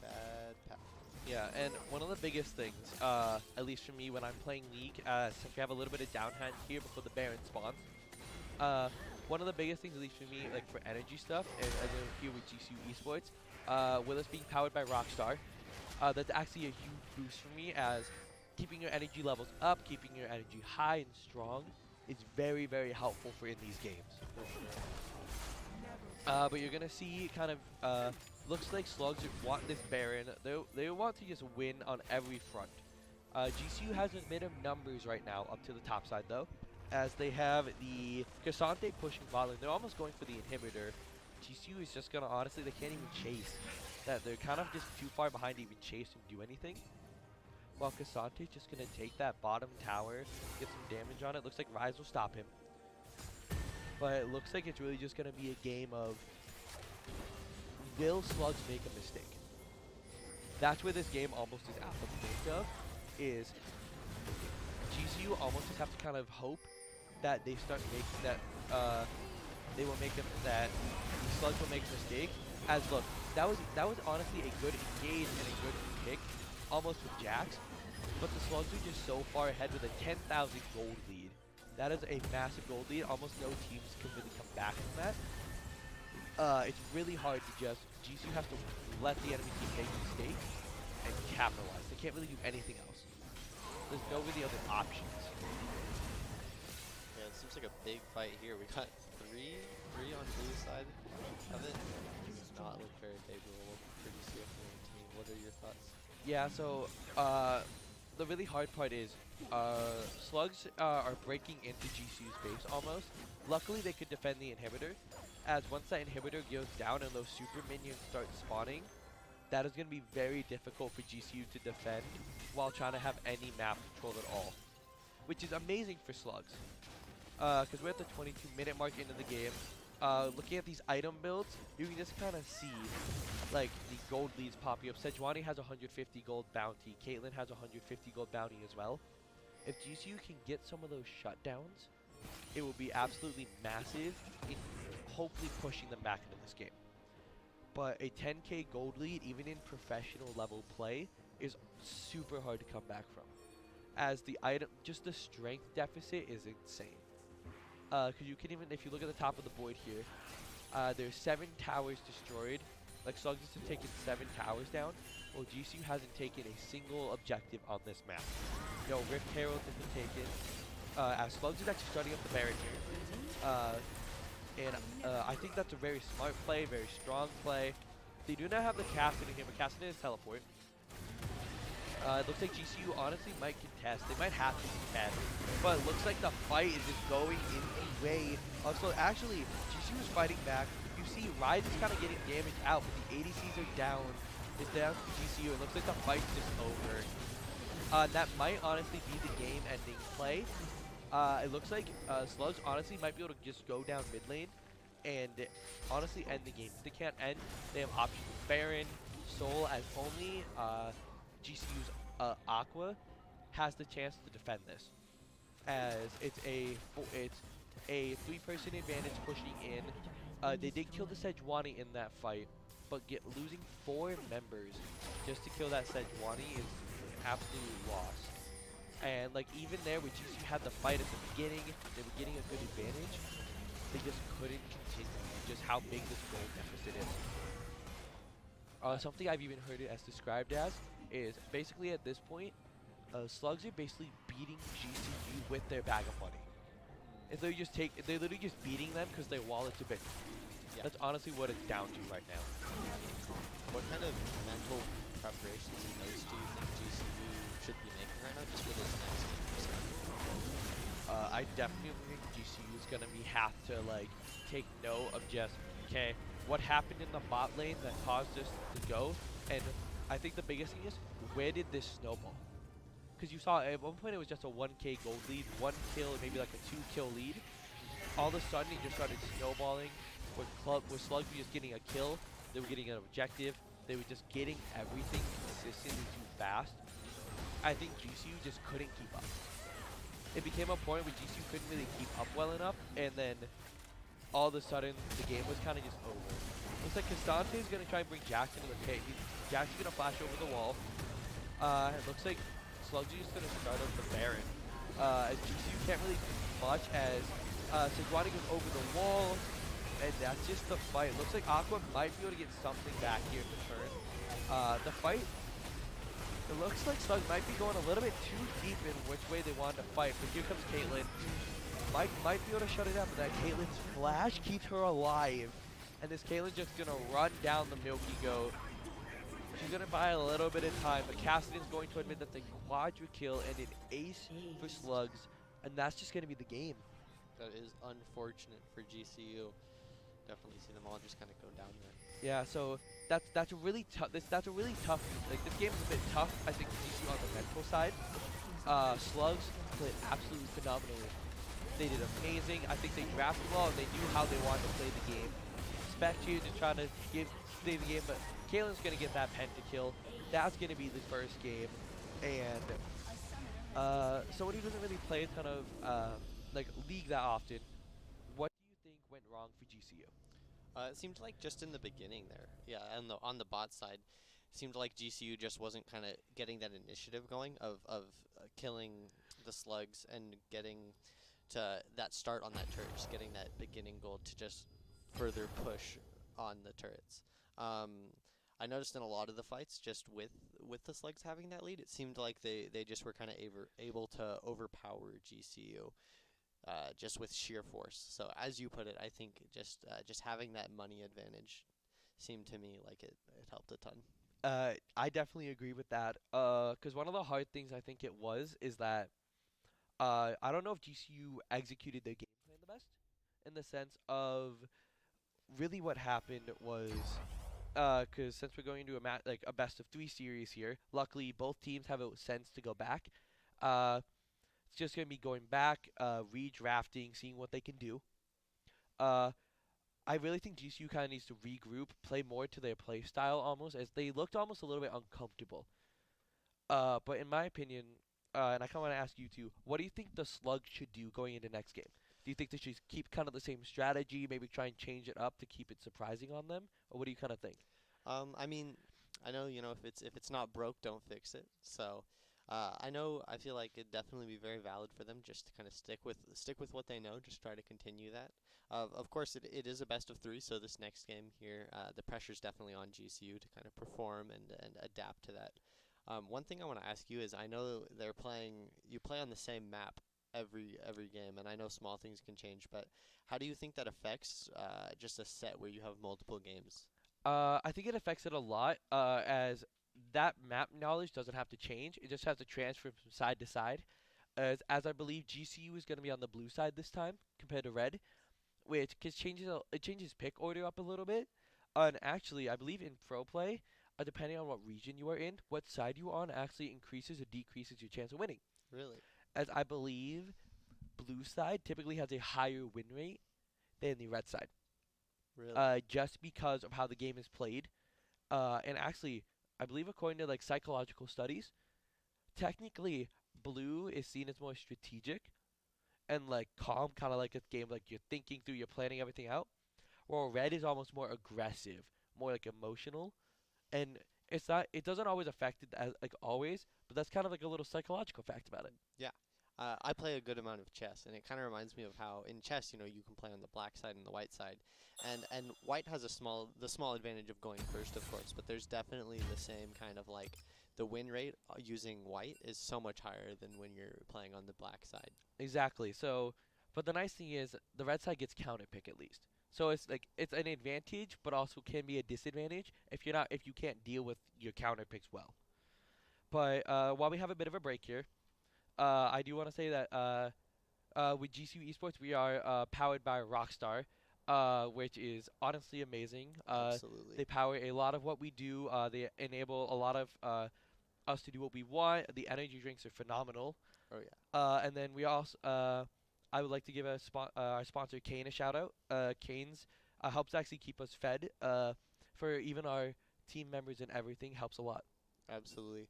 a bad path. Yeah, and one of the biggest things, at least for me when I'm playing League, since we have a little bit of downtime here before the Baron spawns, one of the biggest things, at least for me, like for energy stuff, and as I'm here with GCU Esports, with us being powered by Rockstar, that's actually a huge boost for me, as keeping your energy levels up, keeping your energy high and strong is very, very helpful for in these games. But you're gonna see kind of, looks like Slugs want this Baron. They want to just win on every front. GCU has a bit of numbers right now up to the top side though, as they have the Cassante pushing bottom. They're almost going for the inhibitor. GCU is just gonna, honestly, they can't even chase. They're kind of just too far behind to even chase and do anything. While Cassante's just gonna take that bottom tower, get some damage on it. Looks like Rise will stop him. But it looks like it's really just going to be a game of, will Slugs make a mistake? That's where this game almost is applicable of, is GCU almost just have to kind of hope that they start making that, they will make that the Slugs will make a mistake. As look, that was honestly a good engage and a good pick, almost with Jax, but the Slugs are just so far ahead with a 10,000 gold lead. That is a massive gold lead. Almost no teams can really come back from that. It's really hard to just, GCU has to let the enemy team make mistakes and capitalize. They can't really do anything else. There's no really other options. Yeah, it seems like a big fight here. We got three on blue side of it. It does not look very favorable for GCU team. What are your thoughts? Yeah, so the really hard part is Slugs are breaking into GCU's base almost. Luckily, they could defend the inhibitor, as once that inhibitor goes down and those super minions start spawning, that is going to be very difficult for GCU to defend while trying to have any map control at all, which is amazing for Slugs. Because we're at the 22-minute mark into the game. Looking at these item builds, you can just kind of see like the gold leads popping up. Sejuani has 150 gold bounty. Caitlyn has 150 gold bounty as well. If GCU can get some of those shutdowns, it will be absolutely massive in hopefully pushing them back into this game. But a 10k gold lead, even in professional level play, is super hard to come back from. As the item, just the strength deficit is insane. Because you can even, if you look at the top of the board here, there's 7 towers destroyed. Like Slugs has taken 7 towers down. Well, GCU hasn't taken a single objective on this map. No Rift Herald has been taken. As Slugs is actually starting up the Baron here. I think that's a very smart play, very strong play. They do not have the Castle in here, but Castle is teleport. It looks like GCU honestly might contest. They might have to contest. But it looks like the fight is just going in the way. So actually, GCU is fighting back. You see Rise is kind of getting damaged out, but the ADCs are down. It's down to GCU. It looks like the fight's just over. That might honestly be the game-ending play. It looks like Slugs honestly might be able to just go down mid lane and honestly end the game. If they can't end, they have options with Baron, Soul, as only GCU's Aqua has the chance to defend this, as it's a 3-person advantage pushing in. They did kill the Sejuani in that fight, but losing 4 members just to kill that Sejuani is an absolute loss. And like even there, where GCU had the fight at the beginning, they were getting a good advantage. They just couldn't continue. Just how big this goal deficit is. Something I've even heard it as described as is basically at this point, Slugs are basically beating GCU with their bag of money. they're literally just beating them because their wallets a bit. Yeah. That's honestly what it's down to right now. What kind of mental preparations and notes do you think GCU should be making right now, just for this next game perspective? I definitely think GCU is gonna have to like take note of just okay, what happened in the bot lane that caused us to go, and I think the biggest thing is where did this snowball? Because you saw at one point it was just a 1K gold lead, 1 kill, maybe like a 2 kill lead. All of a sudden it just started snowballing. With Slugs were just getting a kill, they were getting an objective, they were just getting everything consistently too fast. I think GCU just couldn't keep up. It became a point where GCU couldn't really keep up well enough, and then all of a sudden the game was kind of just over. Looks like Castante is going to try and bring Jackson to the pit. Jackson's going to flash over the wall. It looks like Slugsy is going to start up the Baron. As GCU can't really do much as Sejuani goes over the wall, and that's just the fight. Looks like Aqua might be able to get something back here in the turn. The fight, it looks like Slugs might be going a little bit too deep in which way they wanted to fight, but here comes Caitlyn. Mike might be able to shut it up, but that Caitlyn's flash keeps her alive. And this Caitlyn's just going to run down the Milky Goat. She's going to buy a little bit of time, but Cassidy's going to admit that the quadra kill and an ace for Slugs, and that's just going to be the game. That is unfortunate for GCU. Definitely see them all just kind of go down there. Yeah, so that's a really tough. That's a really tough. Like this game is a bit tough. I think for GCU on the mental side. Slugs played absolutely phenomenally. They did amazing. I think they drafted well and they knew how they wanted to play the game. Expect you to try to play the game, but Kalen's gonna get that pentakill. That's gonna be the first game, and someone who doesn't really play a ton of like League that often. What do you think went wrong for GCU? It seemed like just in the beginning there, yeah, on the bot side, it seemed like GCU just wasn't kind of getting that initiative going of killing the slugs and getting to that start on that turret, just getting that beginning goal to just further push on the turrets. I noticed in a lot of the fights, just with the slugs having that lead, it seemed like they just were kind of able to overpower GCU. Just with sheer force. So as you put it, I think just having that money advantage seemed to me like it helped a ton. I definitely agree with that. Because one of the hard things I think it is that I don't know if GCU executed their game plan the best, in the sense of really what happened was because since we're going into a best of 3 series here, luckily both teams have a sense to go back. It's just going to be going back, redrafting, seeing what they can do. I really think GCU kind of needs to regroup, play more to their play style almost, as they looked almost a little bit uncomfortable. But in my opinion, and I kind of want to ask you too, what do you think the Slugs should do going into next game? Do you think they should keep kind of the same strategy, maybe try and change it up to keep it surprising on them, or what do you kind of think? I mean, I know if it's not broke, don't fix it. So. I feel like it'd definitely be very valid for them just to kind of stick with what they know, just try to continue that. Of course, it is a best of 3, so this next game here, the pressure's definitely on GCU to kind of perform and adapt to that. One thing I want to ask you is, I know you play on the same map every game, and I know small things can change, but how do you think that affects just a set where you have multiple games? I think it affects it a lot, as that map knowledge doesn't have to change. It just has to transfer from side to side. As I believe GCU is going to be on the blue side this time compared to red, which it changes pick order up a little bit. And actually, I believe in pro play, depending on what region you are in, what side you are on actually increases or decreases your chance of winning. Really? As I believe, blue side typically has a higher win rate than the red side. Really? Just because of how the game is played. And actually, I believe according to like psychological studies, technically blue is seen as more strategic and like calm, kind of like a game like you're thinking through, you're planning everything out. While red is almost more aggressive, more like emotional, and it doesn't always affect it as like always, but that's kind of like a little psychological fact about it. Yeah. I play a good amount of chess, and it kind of reminds me of how in chess, you can play on the black side and the white side, and white has the small advantage of going first, of course, but there's definitely the same kind of like the win rate using white is so much higher than when you're playing on the black side. Exactly. So But the nice thing is the red side gets counter pick at least. So it's like it's an advantage, but also can be a disadvantage if you can't deal with your counter picks well. But while we have a bit of a break here, I do want to say that with GCU Esports we are powered by Rockstar, which is honestly amazing. Absolutely. They power a lot of what we do. They enable a lot of us to do what we want. The energy drinks are phenomenal. Oh yeah. And then we also, I would like to give our sponsor Kane a shout out. Kane's helps actually keep us fed. For even our team members and everything helps a lot. Absolutely.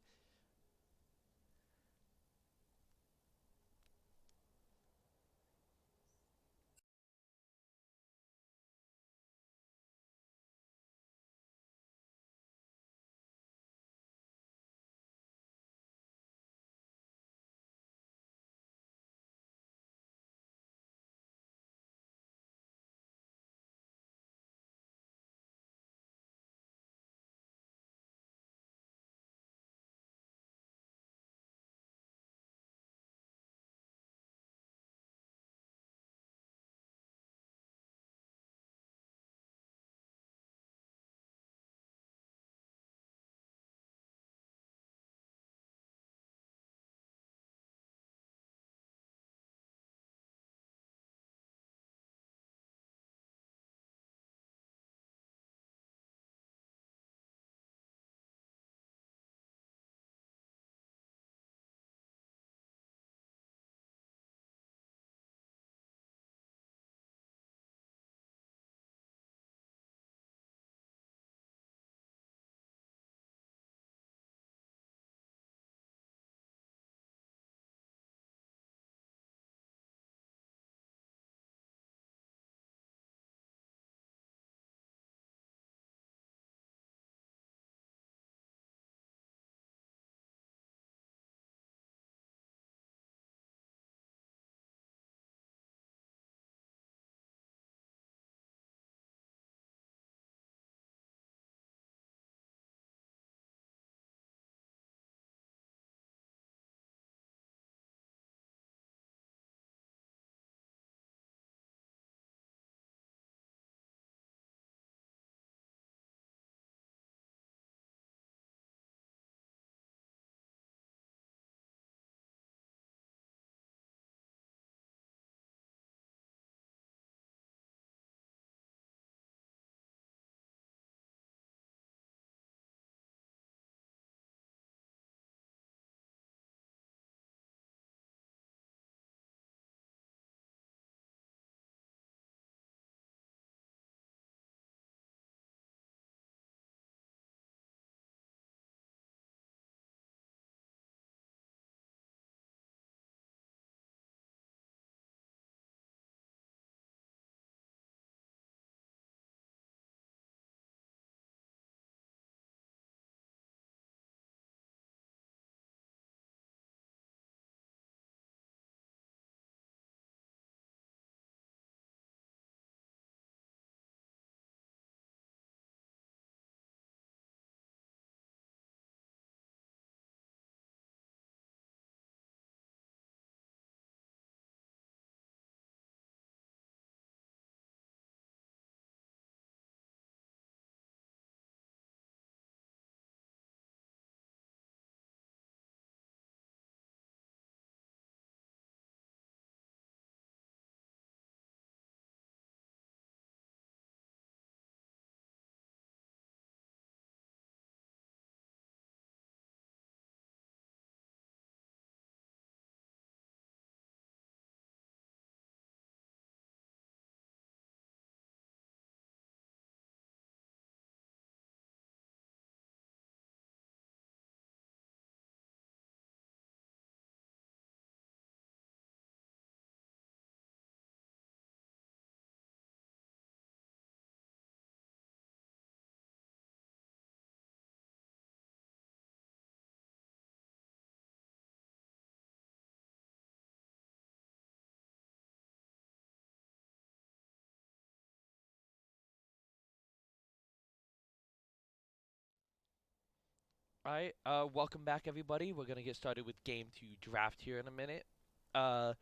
All right. Welcome back, everybody. We're gonna get started with game two draft here in a minute. Uh,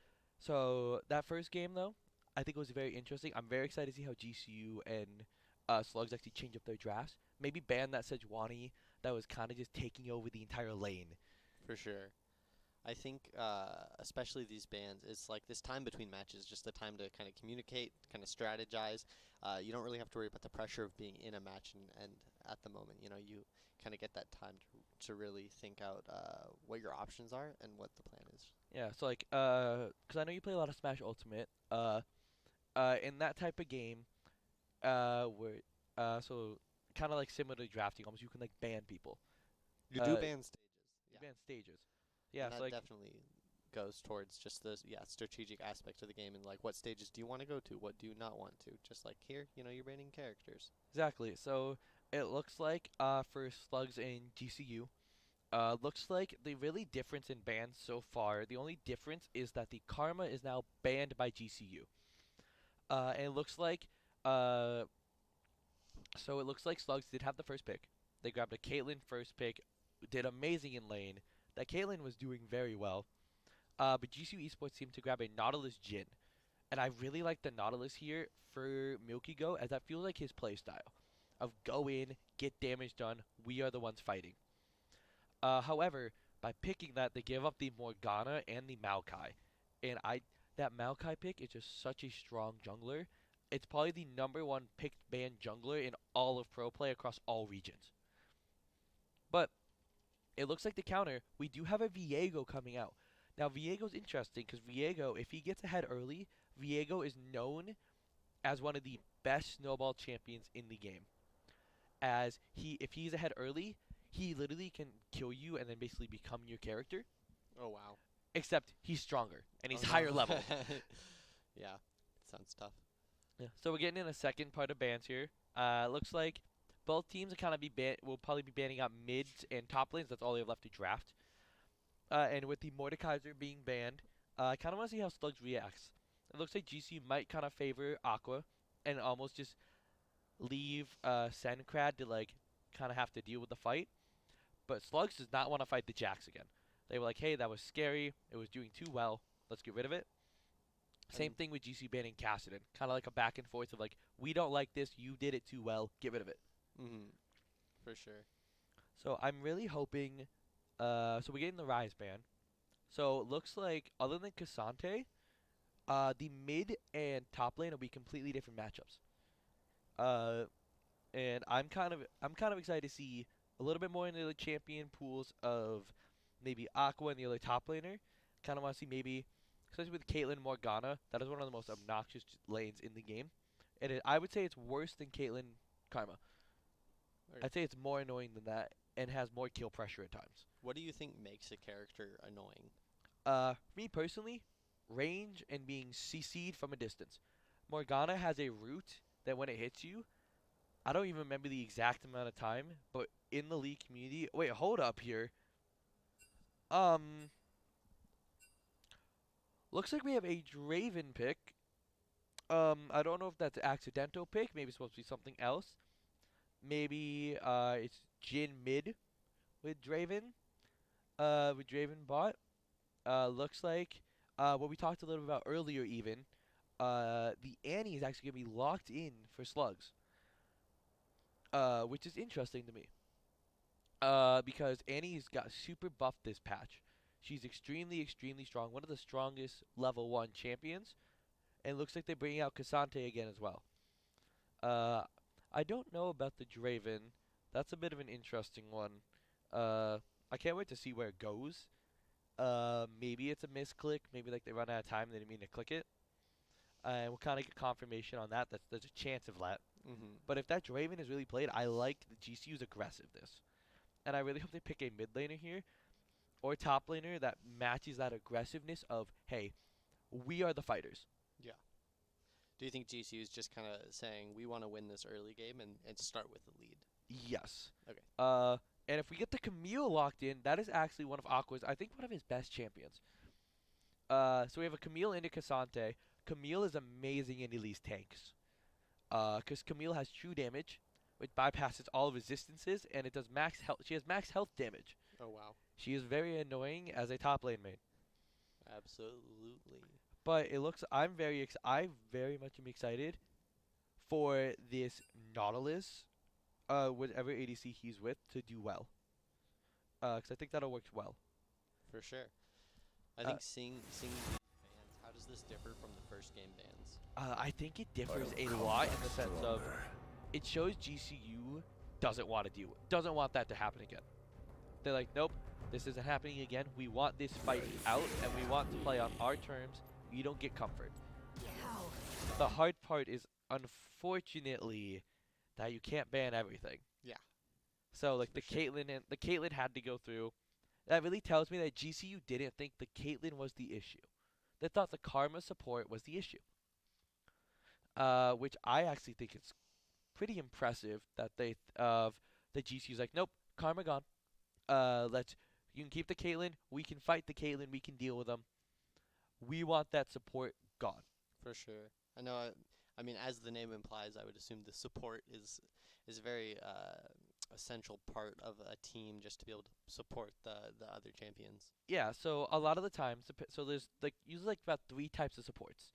So that first game though, I think it was very interesting. I'm very excited to see how GCU and Slugs actually change up their drafts. Maybe ban that Sejuani that was kind of just taking over the entire lane. For sure. I think, especially these bands, it's like this time between matches, just the time to kind of communicate, kind of strategize. You don't really have to worry about the pressure of being in a match, and at the moment, you kind of get that time to really think out what your options are and what the plan is. Yeah, so like, 'cause I know you play a lot of Smash Ultimate. In that type of game, where, so kind of like similar to drafting, almost you can like ban people. You do Uh, ban stages, you yeah, ban stages. Yeah, and so that like definitely goes towards just the strategic aspect of the game and like what stages do you want to go to, what do you not want to. Just like here, you're banning characters. exactly. So it looks like for Slugs in GCU, looks like the really difference in bans so far. The only difference is that the Karma is now banned by GCU. And it looks like uh So it looks like Slugs did have the first pick. They grabbed a Caitlyn first pick, did amazing in lane. That Caitlyn was doing very well. But GCU Esports seemed to grab a Nautilus Jin. And I really like the Nautilus here for Milky Go, as that feels like his playstyle of go in, get damage done, we are the ones fighting. However, by picking that, they give up the Morgana and the Maokai. And that Maokai pick is just such a strong jungler. It's probably the number one picked ban jungler in all of pro play across all regions. But it looks like the counter, we do have a Viego coming out. Now Viego's interesting because Viego, if he gets ahead early, Viego is known as one of the best snowball champions in the game. As if he's ahead early, he literally can kill you and then basically become your character. Oh wow. Except he's stronger and Oh he's higher no. level. Yeah, sounds tough. Yeah. So we're getting in the second part of bans here. Looks like both teams will probably be banning out mids and top lanes. That's all they have left to draft. And with the Mordekaiser being banned, I kind of want to see how Slugs reacts. It looks like GC might kind of favor Aqua and almost just leave Sencrad to like kind of have to deal with the fight. But Slugs does not want to fight the Jax again. They were like, hey, that was scary. It was doing too well. Let's get rid of it. Same And thing with GC banning Kassadin. Kind of like a back and forth of like, we don't like this. You did it too well. Get rid of it. for sure. So I'm really hoping. So we're getting the Rise ban. So it looks like other than Cassante, the mid and top lane will be completely different matchups. Uh, and I'm kind of excited to see a little bit more into the champion pools of maybe Aqua and the other top laner. Kind of want to see maybe, especially with Caitlyn Morgana, that is one of the most obnoxious lanes in the game, and I would say it's worse than Caitlyn Karma. Okay. I'd say it's more annoying than that and has more kill pressure at times. What do you think makes a character annoying? Me personally, range and being CC'd from a distance. Morgana has a root that when it hits you, I don't even remember the exact amount of time, but in the League community, wait, hold up here. Um, looks like we have a Draven pick. I don't know if that's an accidental pick. Maybe it's supposed to be something else. Maybe it's Jin mid with Draven. With Draven bot. Looks like what we talked a little about earlier. Even the Annie is actually gonna be locked in for Slugs. Which is interesting to me. Because Annie's got super buffed this patch. She's extremely, extremely strong. One of the strongest level 1 champions. And looks like they're bringing out Cassante again as well. Uh, I don't know about the Draven. That's a bit of an interesting one. I can't wait to see where it goes. Maybe it's a misclick. Maybe like they run out of time and they didn't mean to click it. And we'll kind of get confirmation on that. There's a chance of that. But if that Draven is really played, I like the GCU's aggressiveness. And I really hope they pick a mid laner here or top laner that matches that aggressiveness of, hey, we are the fighters. Yeah. Do you think GCU is just kind of saying we want to win this early game and start with the lead? Yes. Okay. And if we get the Camille locked in, that is actually one of Aqua's, I think one of his best champions. So we have a Camille into Cassante. Camille is amazing in Elise tanks. Because Camille has true damage, which bypasses all resistances, and it does max health. She has max health damage. Oh wow. She is very annoying as a top lane main. Absolutely. But it looks I very much am excited for this Nautilus, whatever ADC he's with, to do well. 'Cause I think that'll work well. For sure. I Uh, think seeing these bans, how does this differ from the first game bans? I think it differs a lot in the sense of it shows GCU doesn't want that to happen again. They're like, nope, this isn't happening again. We want this fight out, and we want to play on our terms. You don't get comfort. The hard part is, unfortunately, that you can't ban everything. Yeah, So like for sure. The Caitlyn had to go through. That really tells me that GCU didn't think the Caitlyn was the issue. They thought the Karma support was the issue. Which I actually think is pretty impressive that the GCU's like, nope, Karma gone. Let's You can keep the Caitlyn. We can fight the Caitlyn. We can deal with them. We want that support gone. For sure. I know. I mean, as the name implies, I would assume the support is a very essential part of a team just to be able to support the other champions. Yeah. So a lot of the times, so there's like usually like about three types of supports.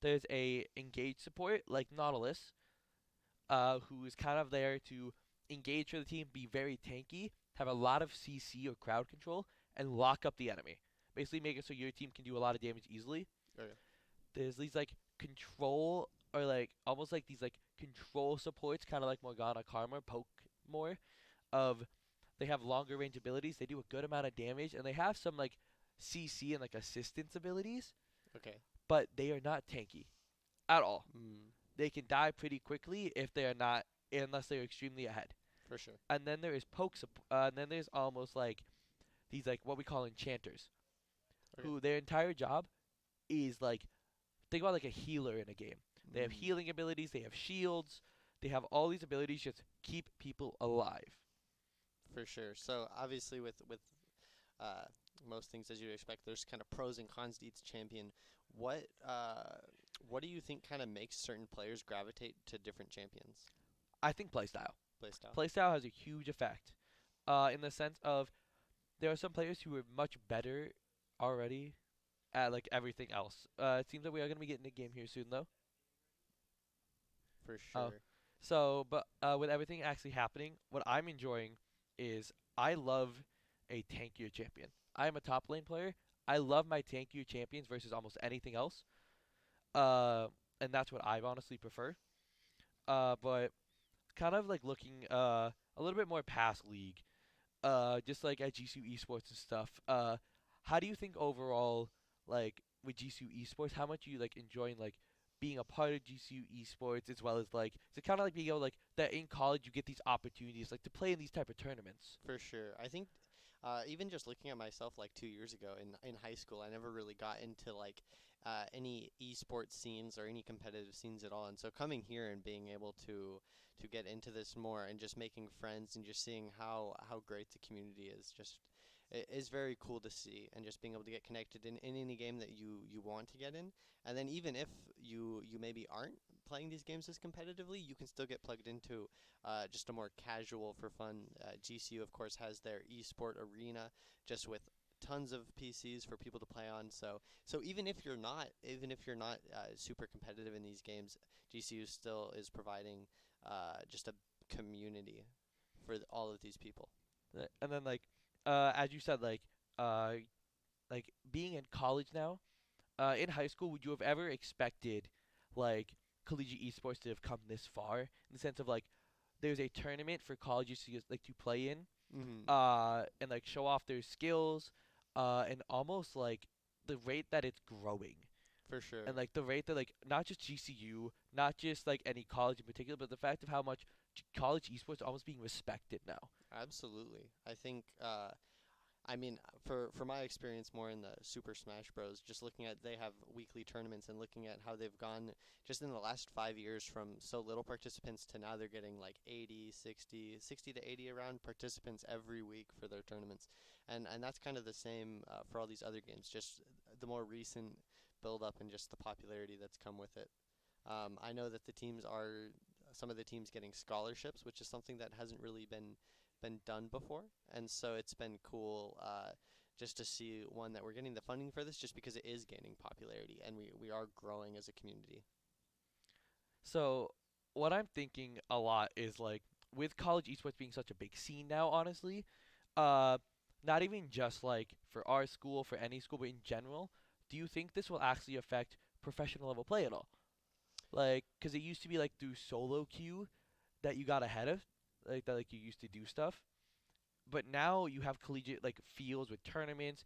There's a engage support like Nautilus, who is kind of there to engage for the team, be very tanky, have a lot of CC or crowd control, and lock up the enemy. Basically, make it so your team can do a lot of damage easily. Okay. There's these like control or like almost like these like control supports, kind of like Morgana, Karma, poke more. Of They have longer range abilities. They do a good amount of damage, and they have some like CC and like assistance abilities, Okay. but they are not tanky at all. Mm, They can die pretty quickly if they are not, unless they're extremely ahead. for sure. And then there is and then there's almost like these like what we call enchanters, Okay. who their entire job is like think about like a healer in a game. They have Mm, healing abilities. They have shields. They have all these abilities just keep people alive. for sure. So obviously, with uh, most things as you'd expect, there's kind of pros and cons to each champion. What uh, what do you think kind of makes certain players gravitate to different champions? I think playstyle. Playstyle. Playstyle has a huge effect. In the sense of there are some players who are much better already at like everything else. It seems that we are gonna be getting a game here soon though. For Uh, sure. but with everything actually happening, what I'm enjoying is I love a tankier champion. I am a top lane player. I love my tankier champions versus almost anything else. Uh, and that's what I honestly prefer. But kind of like looking a little bit more past league. Just like at GCU Esports and stuff. How do you think overall, like with GCU Esports, how much you like enjoying like being a part of GCU Esports as well as like is it kind of like being able like that in college you get these opportunities like to play in these type of tournaments? For sure. I think even just looking at myself like 2 years ago in high school, I never really got into like any esports scenes or any competitive scenes at all. And so coming here and being able to get into this more and just making friends and just seeing how great the community is just it is very cool to see and just being able to get connected in any game that you want to get in. And then even if you maybe aren't playing these games as competitively, you can still get plugged into just a more casual for fun. GCU of course has their esport arena just with tons of PCs for people to play on. So even if you're not super competitive in these games, GCU still is providing just a community for all of these people. And then like as you said uh like being in college now, in high school would you have ever expected like collegiate esports to have come this far in the sense of like there's a tournament for colleges to like to play in Hmm. and like show off their skills and almost like the rate that it's growing For sure. and like the rate that like not just GCU, not just like any college in particular, but the fact of how much college esports are almost being respected now. Absolutely. I think I mean, for my experience more in the Super Smash Bros, just looking at they have weekly tournaments and looking at how they've gone just in the last 5 years from so little participants to now they're getting like 80, 60, 60 to 80 around participants every week for their tournaments. And that's kind of the same for all these other games, just the more recent build up and just the popularity that's come with it. I know that some of the teams getting scholarships, which is something that hasn't really been done before, and so it's been cool just to see one that we're getting the funding for this, just because it is gaining popularity and we are growing as a community. So what I'm thinking a lot is like with college esports being such a big scene now, honestly, uh, not even just like for our school, for any school, but in general, do you think this will actually affect professional level play at all? Like, because it used to be like through solo queue that you got ahead of, like that, like you used to do stuff. But now you have collegiate like fields with tournaments,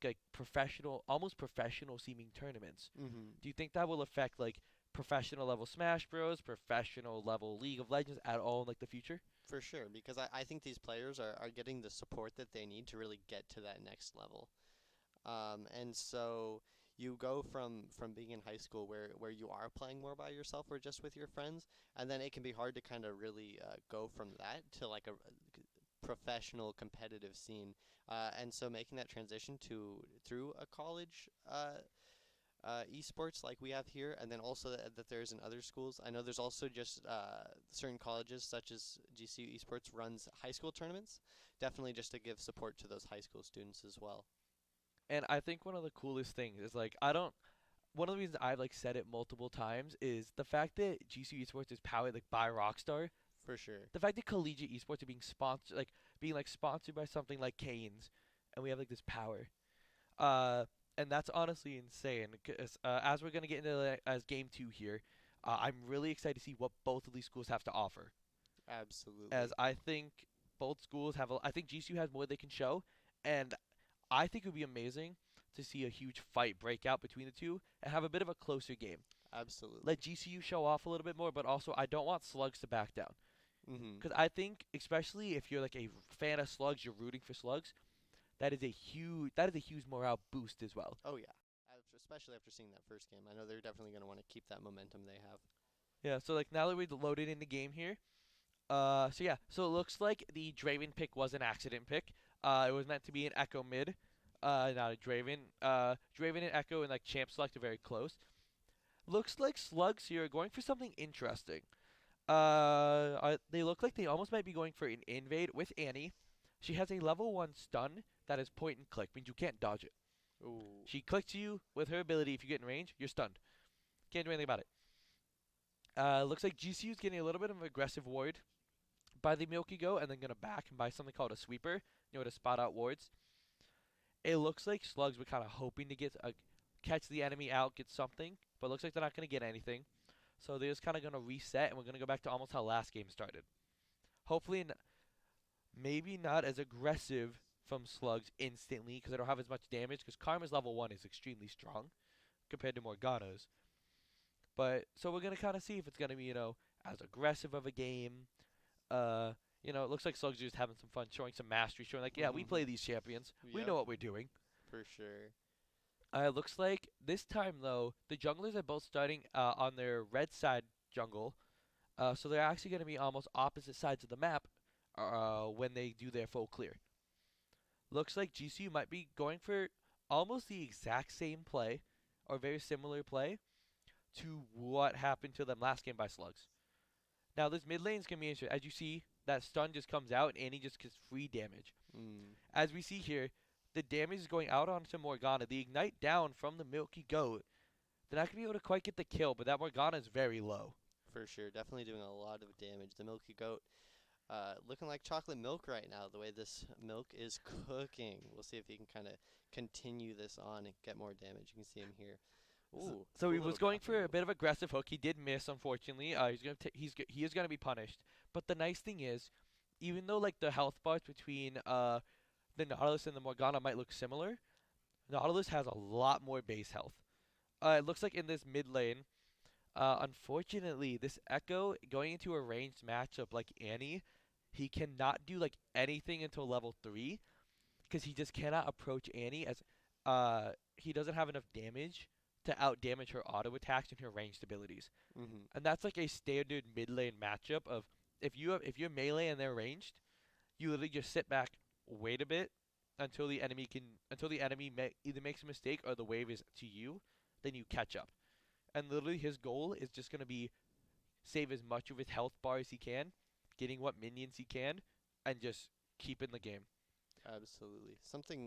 like professional, almost professional seeming tournaments. Mm-hmm. Do you think that will affect like professional level Smash Bros, professional level League of Legends at all in like the future? For sure, because I think these players are getting the support that they need to really get to that next level. And so you go from being in high school where you are playing more by yourself or just with your friends, and then it can be hard to kind of really go from that to like a professional competitive scene. And so making that transition to through a college esports like we have here, and then also that there's in other schools. I know there's also just certain colleges such as GCU Esports runs high school tournaments. Definitely just to give support to those high school students as well. And I think one of the coolest things is like I don't. One of the reasons I've like said it multiple times is the fact that GCU Esports is powered like by Rockstar. For sure. The fact that collegiate esports are being sponsored, like being like sponsored by something like Canes, and we have like this power. Uh, and that's honestly insane. 'Cause, as we're gonna get into as game two here, I'm really excited to see what both of these schools have to offer. As Absolutely. I think both schools have, I think GCU has more they can show, and I think it would be amazing to see a huge fight break out between the two and have a bit of a closer game. Absolutely. Let GCU show off a little bit more, but also I don't want Slugs to back down. Mhm. Because I think, especially if you're like a fan of Slugs, you're rooting for Slugs. That is a huge morale boost as well. Oh yeah. Especially after seeing that first game, I know they're definitely going to want to keep that momentum they have. Yeah. So like now that we've loaded in the game here, so yeah, so it looks like the Draven pick was an accident pick. It was meant to be an Echo mid, not a Draven. Draven and Echo and like Champ Select are very close. Looks like Slugs here are going for something interesting. They look like they almost might be going for an invade with Annie. She has a level 1 stun that is point and click, means you can't dodge it. Ooh. She clicks you with her ability. If you get in range, you're stunned. Can't do anything about it. Looks like GCU is getting a little bit of an aggressive ward by the Milky Go and then going to back and buy something called a sweeper, to spot out wards. It looks like Slugs were kind of hoping to catch the enemy out, get something, but it looks like they're not going to get anything. So they're just kind of going to reset, and we're going to go back to almost how last game started. Hopefully, maybe not as aggressive from Slugs instantly because they don't have as much damage because Karma's level 1 is extremely strong compared to Morgana's. But so we're going to kind of see if it's going to be, as aggressive of a game. It looks like Slugs are just having some fun, showing some mastery, showing like, yeah, we play these champions. We Yep. know what we're doing. For sure. Looks like this time though, the junglers are both starting on their red side jungle. So they're actually going to be almost opposite sides of the map when they do their full clear. Looks like GCU might be going for almost the exact same play or very similar play to what happened to them last game by Slugs. Now this mid lane is going to be interesting. As you see, that stun just comes out and Annie just gets free damage. Mm. As we see here, the damage is going out onto Morgana. The ignite down from the Milky Goat. They're not going to be able to quite get the kill, but that Morgana is very low. For sure. Definitely doing a lot of damage. The Milky Goat looking like chocolate milk right now, the way this milk is cooking. We'll see if he can kind of continue this on and get more damage. You can see him here. Ooh, So cool he little was going grappling for a move. bit of aggressive hook. He did miss, unfortunately. He is going to be punished. But the nice thing is, even though like the health bars between the Nautilus and the Morgana might look similar, Nautilus has a lot more base health. It looks like in this mid lane, unfortunately, this Echo going into a ranged matchup like Annie, he cannot do like anything until level 3 because he just cannot approach Annie as he doesn't have enough damage to out damage her auto attacks and her ranged abilities. Mhm. And that's like a standard mid lane matchup of if you're melee and they're ranged, you literally just sit back, wait a bit until the enemy either makes a mistake or the wave is to you, then you catch up. And literally his goal is just gonna be save as much of his health bar as he can, getting what minions he can, and just keep in the game. Absolutely.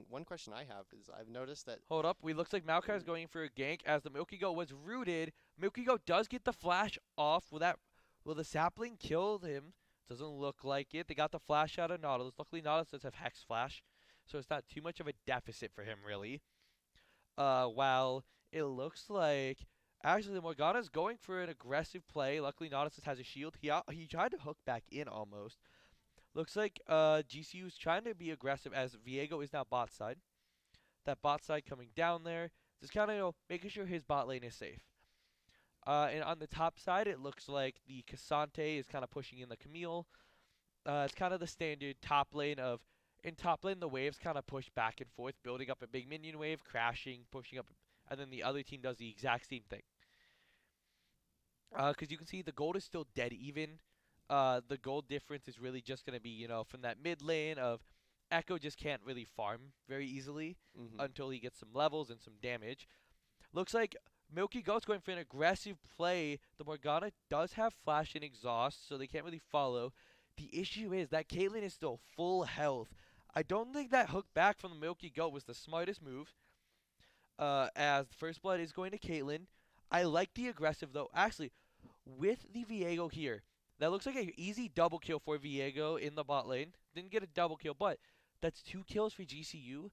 One question I have is I've noticed that. Hold up. We looks like Maokai is going for a gank as the Milky Goat was rooted. Milky Goat does get the flash off. Will the sapling kill him? Doesn't look like it. They got the flash out of Nautilus. Luckily Nautilus does have Hex Flash, so it's not too much of a deficit for him really. While it looks like actually Morgana's going for an aggressive play. Luckily Nautilus has a shield. He tried to hook back in almost. Looks like GCU is trying to be aggressive as Viego is now bot side. That bot side coming down there, just kind of making sure his bot lane is safe. And on the top side, it looks like the Cassante is kind of pushing in the Camille. It's kind of the standard top lane of. In top lane, the waves kind of push back and forth, building up a big minion wave, crashing, pushing up, and then the other team does the exact same thing. Because you can see the gold is still dead even. The gold difference is really just going to be, from that mid lane of Echo just can't really farm very easily Hmm. until he gets some levels and some damage. Looks like Milky Goat's going for an aggressive play. The Morgana does have flash and exhaust, so they can't really follow. The issue is that Caitlyn is still full health. I don't think that hook back from the Milky Goat was the smartest move. As First Blood is going to Caitlyn. I like the aggressive though. Actually, with the Viego here, that looks like an easy double kill for Viego in the bot lane. Didn't get a double kill, but that's 2 kills for GCU.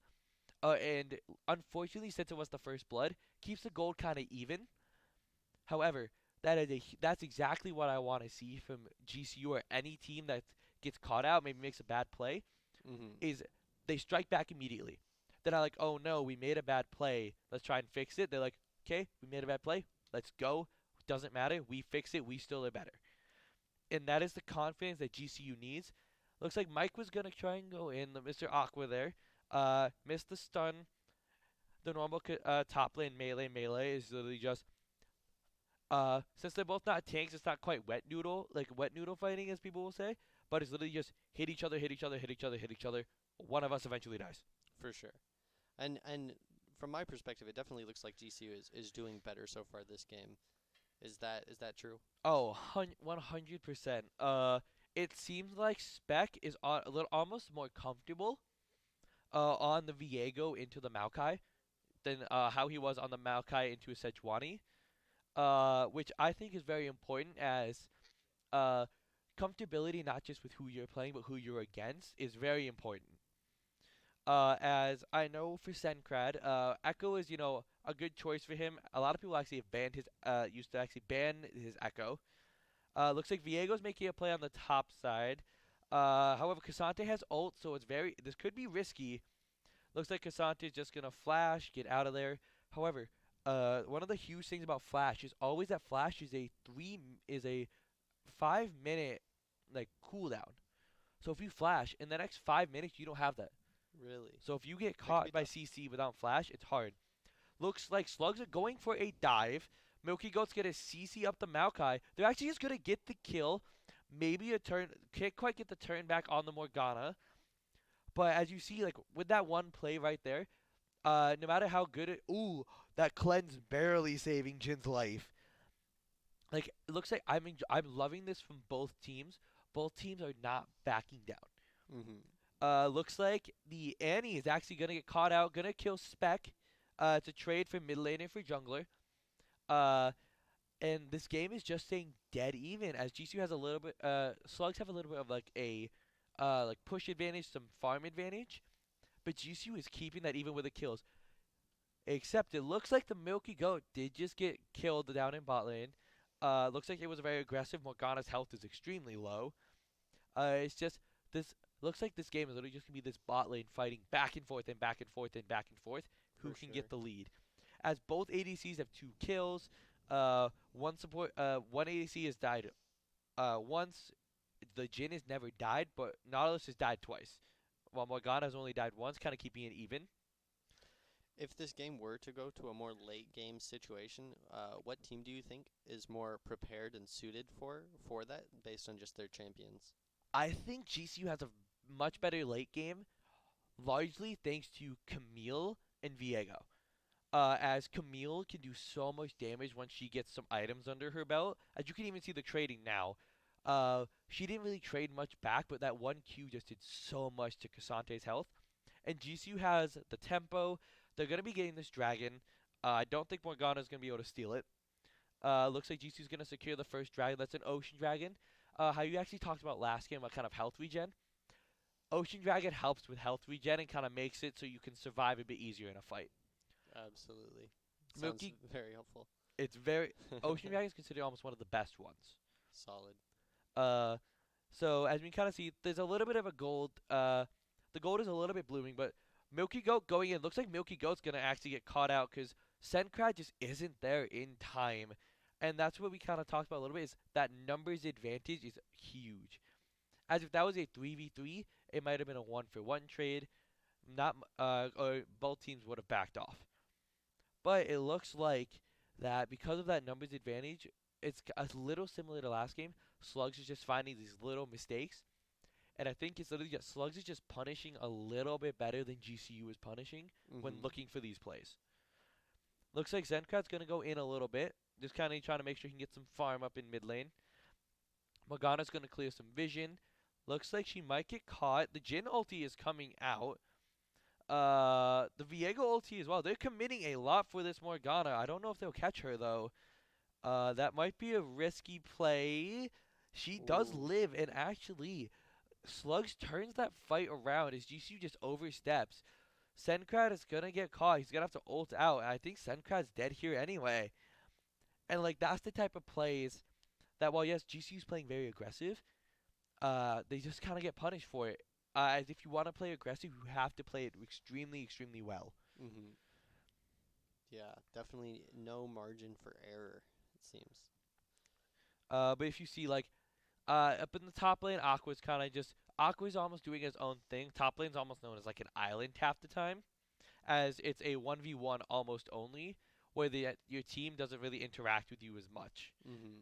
And unfortunately, since it was the First Blood, keeps the gold kind of even. However, that's exactly what I want to see from GCU or any team that gets caught out, maybe makes a bad play, Hmm. is they strike back immediately. They're not like, oh no, we made a bad play. Let's try and fix it. They're like, okay, we made a bad play. Let's go. Doesn't matter. We fix it. We still are better. And that is the confidence that GCU needs. Looks like Mike was gonna try and go in. The Mr. Aqua there, missed the stun. The normal top lane melee is literally just since they're both not tanks, it's not quite wet noodle fighting as people will say, but it's literally just hit each other, hit each other, hit each other, hit each other. One of us eventually dies. For sure. And from my perspective, it definitely looks like GCU is doing better so far this game. Is that true? Oh, 100%. It seems like Spec is a little almost more comfortable on the Viego into the Maokai than how he was on the Maokai into a Sejuani. Which I think is very important as uh, comfortability not just with who you're playing but who you're against is very important. As I know for Sencrad, Echo is a good choice for him. A lot of people actually have banned his used to actually ban his Echo. Looks like Viego's making a play on the top side. However, Cassante has ult, so this could be risky. Looks like Cassante is just gonna flash, get out of there. However, one of the huge things about Flash is always that Flash is a 5 minute like cooldown. So if you flash in the next 5 minutes, you don't have that. Really? So if you get That could be caught by tough. CC without flash, it's hard. Looks like Slugs are going for a dive. Milky Goat's gonna CC up the Maokai. They're actually just gonna get the kill. Maybe a turn. Can't quite get the turn back on the Morgana. But as you see, like with that one play right there, no matter how good ooh, that cleanse barely saving Jin's life. Like it looks like I'm loving this from both teams. Both teams are not backing down. Hmm. Looks like the Annie is actually gonna get caught out, gonna kill Spec. To trade for mid laner for jungler. Uh, and this game is just staying dead even as GCU has a little bit. Slugs have a little bit of like a like push advantage, some farm advantage, but GCU is keeping that even with the kills. Except it looks like the Milky Goat did just get killed down in bot lane. Looks like it was very aggressive. Morgana's health is extremely low. It's just this looks like this game is literally just gonna be this bot lane fighting back and forth and back and forth and back and forth. Who For can sure. get the lead? As both ADCs have 2 kills. One ADC has died once. The Jin has never died, but Nautilus has died twice. While Morgana has only died once, kind of keeping it even. If this game were to go to a more late game situation, what team do you think is more prepared and suited for that based on just their champions? I think GCU has a much better late game, largely thanks to Camille and Viego. As Camille can do so much damage once she gets some items under her belt. As you can even see the trading now. She didn't really trade much back, but that one Q just did so much to Cassante's health. And GCU has the tempo. They're gonna be getting this dragon. I don't think Morgana's gonna be able to steal it. Looks like GCU's gonna secure the first dragon. That's an ocean dragon. How you actually talked about last game, what kind of health regen? Ocean dragon helps with health regen and kind of makes it so you can survive a bit easier in a fight. Absolutely. Sounds Milky, very helpful. it's very Ocean dragon is considered almost one of the best ones. Solid. Uh, so as we kind of see, there's a little bit of a gold. The gold is a little bit blooming, but Milky Goat going in looks like Milky Goat's gonna actually get caught out because Sencrad just isn't there in time, and that's what we kind of talked about a little bit. Is that numbers advantage is huge. As if that was a 3v3, it might have been a 1-for-1 trade. Not or both teams would have backed off. But it looks like that because of that numbers advantage, it's a little similar to last game. Slugs is just finding these little mistakes, and I think it's literally just Slugs is just punishing a little bit better than GCU is punishing when Mm-hmm. looking for these plays. Looks like Zenkrat's gonna go in a little bit, just kind of trying to make sure he can get some farm up in mid lane. Morgana's gonna clear some vision. Looks like she might get caught. The Jin ulti is coming out. The Viego ulti as well. They're committing a lot for this Morgana. I don't know if they'll catch her though. That might be a risky play. She does Ooh. live, and actually, Slugs turns that fight around as GCU just oversteps. Sencrad is gonna get caught. He's gonna have to ult out. And I think Sencrad's dead here anyway. And like that's the type of plays that while yes, GCU's playing very aggressive, they just kind of get punished for it. As if you want to play aggressive, you have to play it extremely, extremely well. Mm-hmm. Yeah, definitely no margin for error, it seems. But if you see like up in the top lane, Aqua's almost doing his own thing. Top lane's almost known as like an island half the time, as it's a 1v1 almost only, where your team doesn't really interact with you as much. Mm-hmm.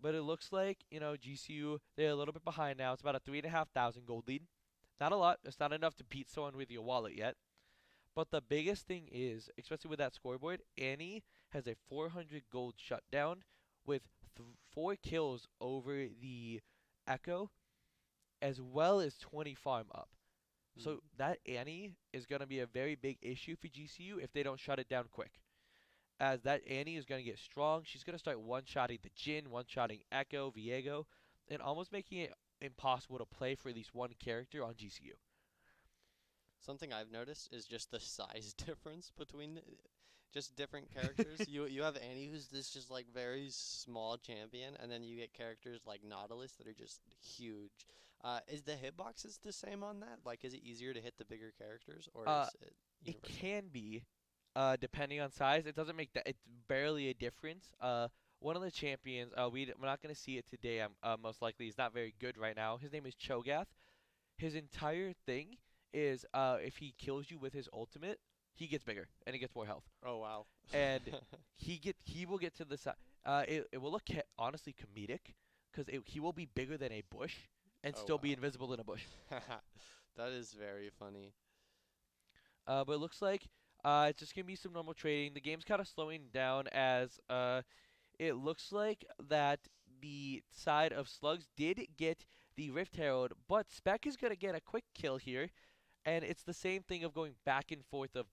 But it looks like GCU they're a little bit behind now. It's about a 3,500 gold lead. Not a lot. It's not enough to beat someone with your wallet yet. But the biggest thing is, especially with that scoreboard, Annie has a 400 gold shutdown with 4 kills over the Echo, as well as 20 farm up. So Mm. that Annie is going to be a very big issue for GCU if they don't shut it down quick. As that Annie is going to get strong, she's going to start one-shotting the Jin, one-shotting Echo, Viego, and almost making it impossible to play for at least one character on GCU. Something I've noticed is just the size difference between just different characters. You have Annie, who's this just like very small champion, and then you get characters like Nautilus that are just huge. Is the hitboxes the same on that? Like, is it easier to hit the bigger characters, or Uh, is it it universal? can be, depending on size. It doesn't make that. It's barely a difference. One of the champions. We're not gonna see it today. Most likely he's not very good right now. His name is Cho'Gath. His entire thing is if he kills you with his ultimate, he gets bigger and he gets more health. Oh wow. And he will get to the side. It will look honestly comedic because he will be bigger than a bush and Oh still be wow. invisible in a bush. That is very funny. But it looks like it's just gonna be some normal trading. The game's kind of slowing down as it looks like that the side of Slugs did get the Rift Herald, but Spec is gonna get a quick kill here, and it's the same thing of going back and forth of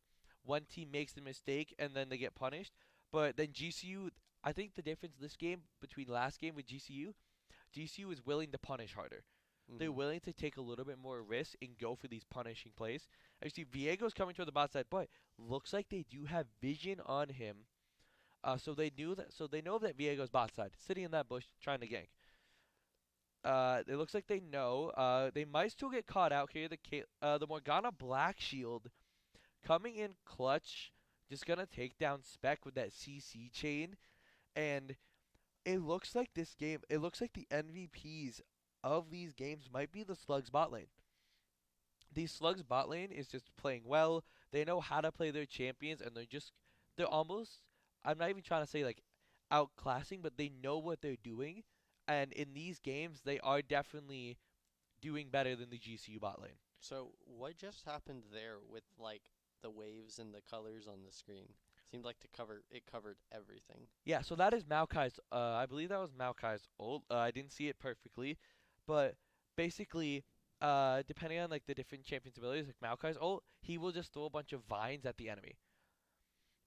one team makes the mistake and then they get punished, but then GCU. I think the difference this game between last game with GCU is willing to punish harder. They're Mhm. willing to take a little bit more risk and go for these punishing plays. Actually, Viego's coming toward the bot side, but looks like they do have vision on him. So they know that Viego's bot side, sitting in that bush trying to gank. It looks like they know. They might still get caught out here. The Morgana Black Shield coming in clutch, just gonna take down Spec with that CC chain, and it looks like this game. It looks like the MVPs of these games might be the Slugs bot lane. The Slugs bot lane is just playing well. They know how to play their champions, and they're almost. I'm not even trying to say like outclassing, but they know what they're doing, and in these games they are definitely doing better than the GCU bot lane. So what just happened there with like the waves and the colors on the screen? Seemed like to cover it covered everything. Yeah, so that is Maokai's. I believe that was Maokai's ult. I didn't see it perfectly, but basically depending on like the different champions' abilities, like Maokai's ult, he will just throw a bunch of vines at the enemy.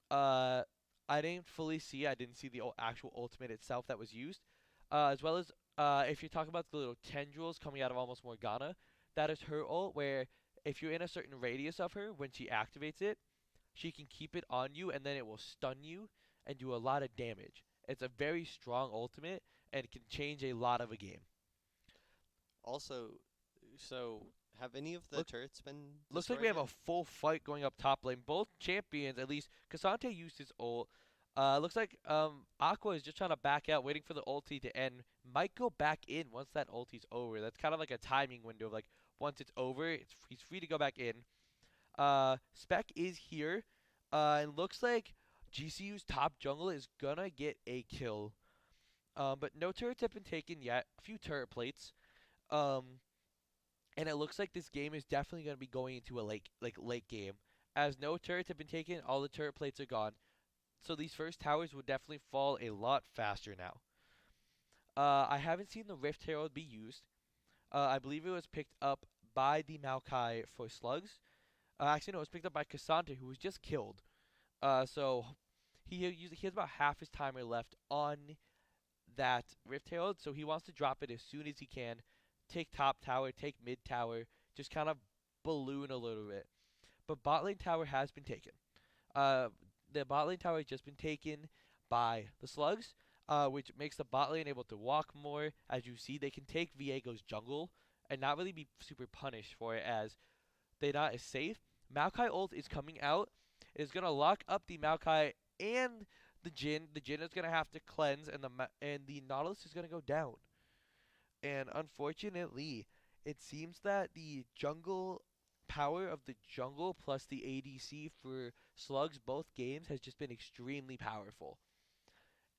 Uh, I didn't fully see. I didn't see the actual ultimate itself that was used, as well as if you talk about the little tendrils coming out of almost Morgana, that is her ult. Where if you're in a certain radius of her, when she activates it, she can keep it on you, and then it will stun you and do a lot of damage. It's a very strong ultimate, and it can change a lot of a game. Also, so have any of the Look, turrets been looks like we destroyed have yet? a full fight going up top lane. Both champions, at least Cassante used his ult. Looks like Aqua is just trying to back out, waiting for the ulti to end. Might go back in once that ulti's over. That's kind of like a timing window of like once it's over, he's free to go back in. Spec is here, and looks like GCU's top jungle is gonna get a kill. But no turrets have been taken yet. A few turret plates. Um, and it looks like this game is definitely going to be going into a late game, as no turrets have been taken. All the turret plates are gone, so these first towers will definitely fall a lot faster now. I haven't seen the Rift Herald be used. I believe it was picked up by the Maokai for slugs. Actually, no, it was picked up by Cassandra, who was just killed. So he has about half his timer left on that Rift Herald, so he wants to drop it as soon as he can. Take top tower, take mid tower, just kind of balloon a little bit. But bot lane tower has been taken. Uh, the bot lane tower has just been taken by the slugs, which makes the bot lane able to walk more. As you see, they can take Viego's jungle and not really be super punished for it, as they not as safe. Maokai ult is coming out. It is gonna lock up the Maokai and the Jin. The Jin is gonna have to cleanse, and the Nautilus is gonna go down. And unfortunately, it seems that the jungle power of the jungle plus the ADC for slugs both games has just been extremely powerful.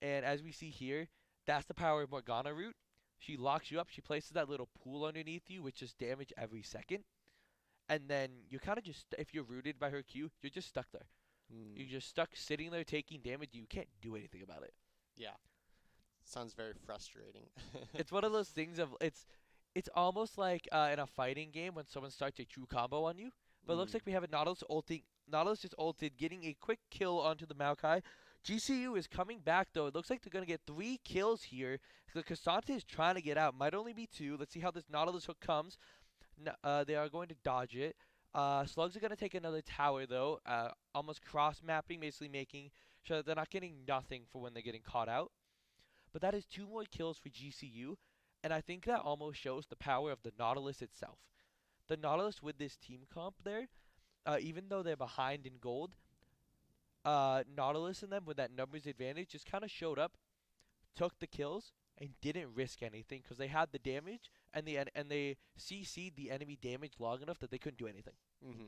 And as we see here, that's the power of Morgana root. She locks you up. She places that little pool underneath you, which just damage every second. And then you kind of just, if you're rooted by her Q, you're just stuck there. Hmm. You're just stuck sitting there taking damage. You can't do anything about it. Yeah, sounds very frustrating. It's one of those things of it's almost like in a fighting game when someone starts a true combo on you. But it looks Mm. like we have a Nautilus ulting. Nautilus just ulted, getting a quick kill onto the Maokai. GCU is coming back though. It looks like they're gonna get 3 kills here. The Cassante is trying to get out. Might only be 2. Let's see how this Nautilus hook comes. They are going to dodge it. Slugs are gonna take another tower though. Almost cross mapping, basically making sure that they're not getting nothing for when they're getting caught out. But that is 2 more kills for GCU, and I think that almost shows the power of the Nautilus itself. The Nautilus with this team comp there, even though they're behind in gold, Nautilus and them with that numbers advantage just kind of showed up, took the kills, and didn't risk anything because they had the damage and they CC'd the enemy damage long enough that they couldn't do anything. Hmm.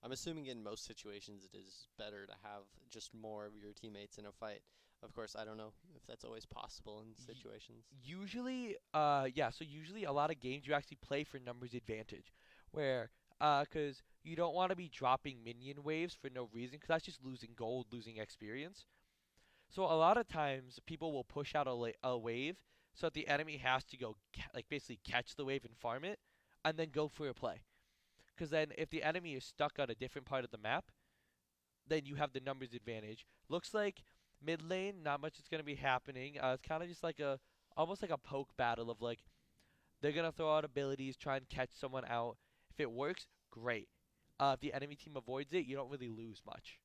I'm assuming in most situations it is better to have just more of your teammates in a fight. Of course, I don't know if that's always possible in situations. Usually, yeah. So usually, a lot of games you actually play for numbers advantage, where cause you don't want to be dropping minion waves for no reason, cause that's just losing gold, losing experience. So a lot of times people will push out a wave, so that the enemy has to go like basically catch the wave and farm it, and then go for a play. Cause then if the enemy is stuck on a different part of the map, then you have the numbers advantage. Looks like mid lane, not much is gonna be happening. It's kind of just like a almost like a poke battle of like they're gonna throw out abilities, try and catch someone out. If it works, great. If the enemy team avoids it, you don't really lose much.